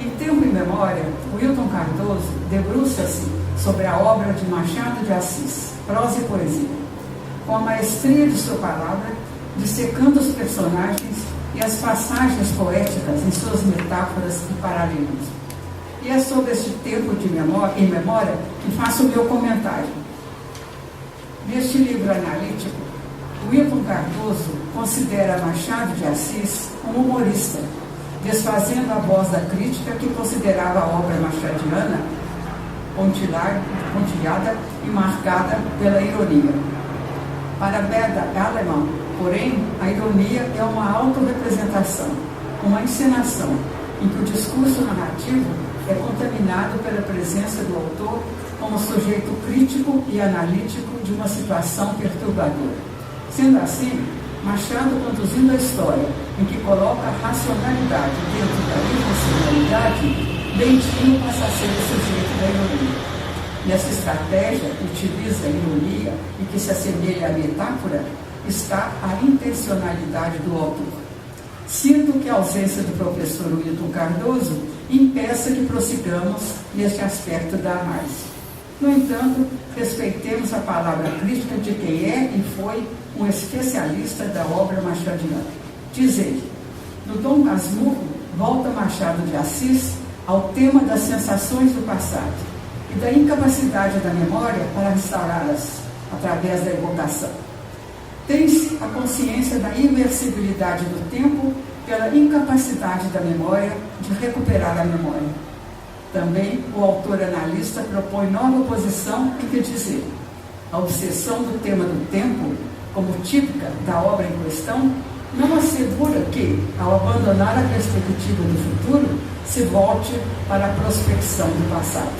Em Tempo e Memória, Wilton Cardoso debruça-se sobre a obra de Machado de Assis, prosa e poesia, com a maestria de sua palavra, dissecando os personagens e as passagens poéticas em suas metáforas e paralelismos. E é sobre este tempo de memória, em memória que faço o meu comentário. Neste livro analítico, Wilton Cardoso considera Machado de Assis um humorista, desfazendo a voz da crítica que considerava a obra machadiana pontilhada e marcada pela ironia. Para Werder Alemão, porém, a ironia é uma autorrepresentação, uma encenação, em que o discurso narrativo é contaminado pela presença do autor como sujeito crítico e analítico de uma situação perturbadora. Sendo assim, Machado, conduzindo a história em que coloca a racionalidade dentro da irracionalidade, Bentinho passa a ser o sujeito da ironia. Nessa estratégia, que utiliza a ironia e que se assemelha à metáfora, está a intencionalidade do autor. Sinto que a ausência do professor Wilton Cardoso impeça que prossigamos neste aspecto da análise. No entanto, respeitemos a palavra crítica de quem é e foi um especialista da obra machadiana. Diz ele: no Dom Casmurro, volta Machado de Assis ao tema das sensações do passado e da incapacidade da memória para restaurá-las através da evocação. Tem-se a consciência da imersibilidade do tempo pela incapacidade da memória de recuperar a memória. Também o autor analista propõe nova posição em que dizer: a obsessão do tema do tempo, como típica da obra em questão, não assegura que, ao abandonar a perspectiva do futuro, se volte para a prospecção do passado.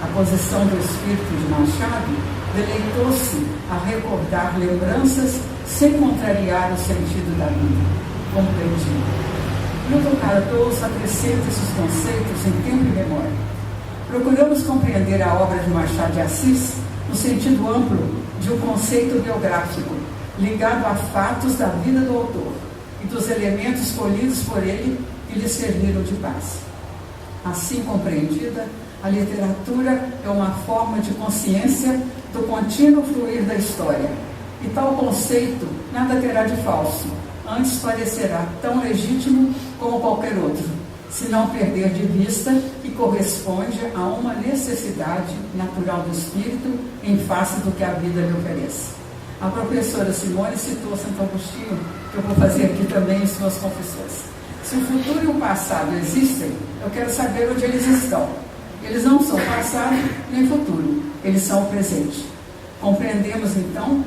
A posição do espírito de Machado deleitou-se a recordar lembranças sem contrariar o sentido da vida, como Bentinho. Wilton Cardoso acrescenta esses conceitos em Tempo e Memória. Procuramos compreender a obra de Machado de Assis no sentido amplo de um conceito biográfico, ligado a fatos da vida do autor e dos elementos escolhidos por ele que lhe serviram de base. Assim compreendida, a literatura é uma forma de consciência do contínuo fluir da história, e tal conceito nada terá de falso, antes parecerá tão legítimo como qualquer outro, se não perder de vista que corresponde a uma necessidade natural do espírito em face do que a vida lhe oferece. A professora Simone citou Santo Agostinho, que eu vou fazer aqui também em suas confissões. Se o futuro e o passado existem, eu quero saber onde eles estão. Eles não são passado nem futuro, eles são o presente. Compreendemos então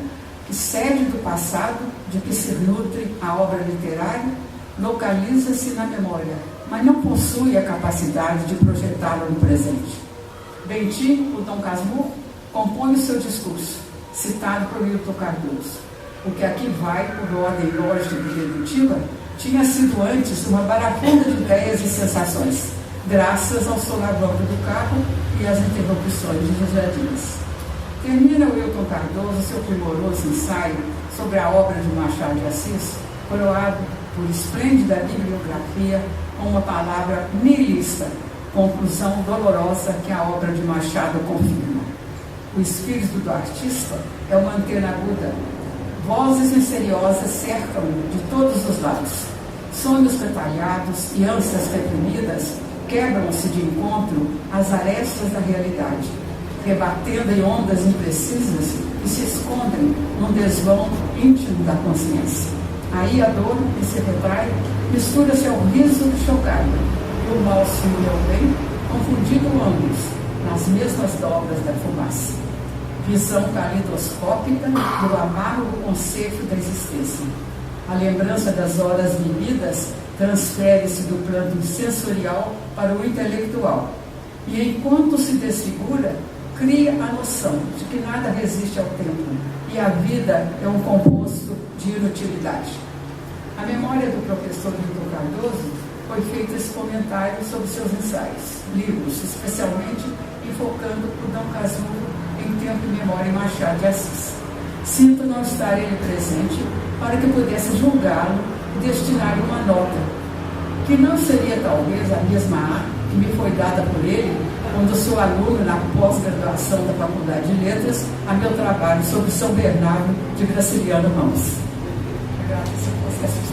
que sede do passado, de que se nutre a obra literária, localiza-se na memória, mas não possui a capacidade de projetá-la no presente. Bentinho, o Dom Casmurro, compõe o seu discurso, citado por Wilton Cardoso. O que aqui vai, por ordem lógica e dedutiva, tinha sido antes uma barafunda de ideias e sensações, graças ao solavanco do carro e às interrupções de José Dias. Termina o Wilton Cardoso seu primoroso ensaio sobre a obra de Machado de Assis, coroado por esplêndida bibliografia, com uma palavra nihilista, conclusão dolorosa que a obra de Machado confirma. O espírito do artista é uma antena aguda. Vozes misteriosas cercam-no de todos os lados. Sonhos detalhados e ânsias reprimidas quebram-se de encontro às arestas da realidade, rebatendo em ondas imprecisas que se escondem num desvão íntimo da consciência. Aí a dor que se retrai mistura-se ao riso chocado, e o mal se une ao bem, confundindo ambos nas mesmas dobras da fumaça. Visão calidoscópica do amargo conceito da existência. A lembrança das horas vividas transfere-se do plano sensorial para o intelectual, e enquanto se desfigura, cria a noção de que nada resiste ao tempo e a vida é um composto de inutilidade. A memória do professor Wilton Cardoso foi feito esse comentário sobre seus ensaios, livros, especialmente enfocando o Dom Casmurro em Tempo e Memória e Machado de Assis. Sinto não estar ele presente para que pudesse julgá-lo e destinar-lhe uma nota, que não seria talvez a mesma arte que me foi dada por ele quando sou aluno na pós-graduação da Faculdade de Letras, a meu trabalho sobre São Bernardo de Graciliano Ramos. Agradeço a você.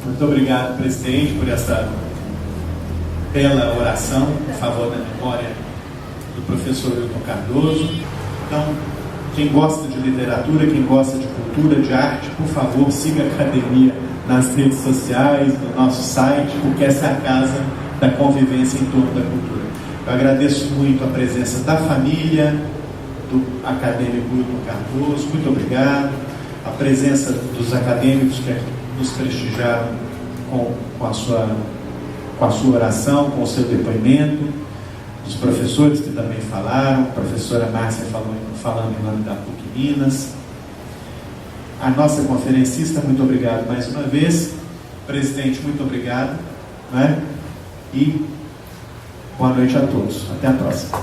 Muito obrigado, presidente, por essa bela oração em favor da memória do professor Wilton Cardoso. Então, quem gosta de literatura, quem gosta de cultura, de arte, por favor, siga a academia nas redes sociais, no nosso site, porque essa é a casa da convivência em torno da cultura. Eu agradeço muito a presença da família, do acadêmico Wilton Cardoso, muito obrigado. A presença dos acadêmicos que nos prestigiaram com a sua oração, com o seu depoimento, os professores que também falaram, a professora Márcia falando em nome da PUC Minas, a nossa conferencista, muito obrigado mais uma vez, presidente, muito obrigado, né? E boa noite a todos, até a próxima.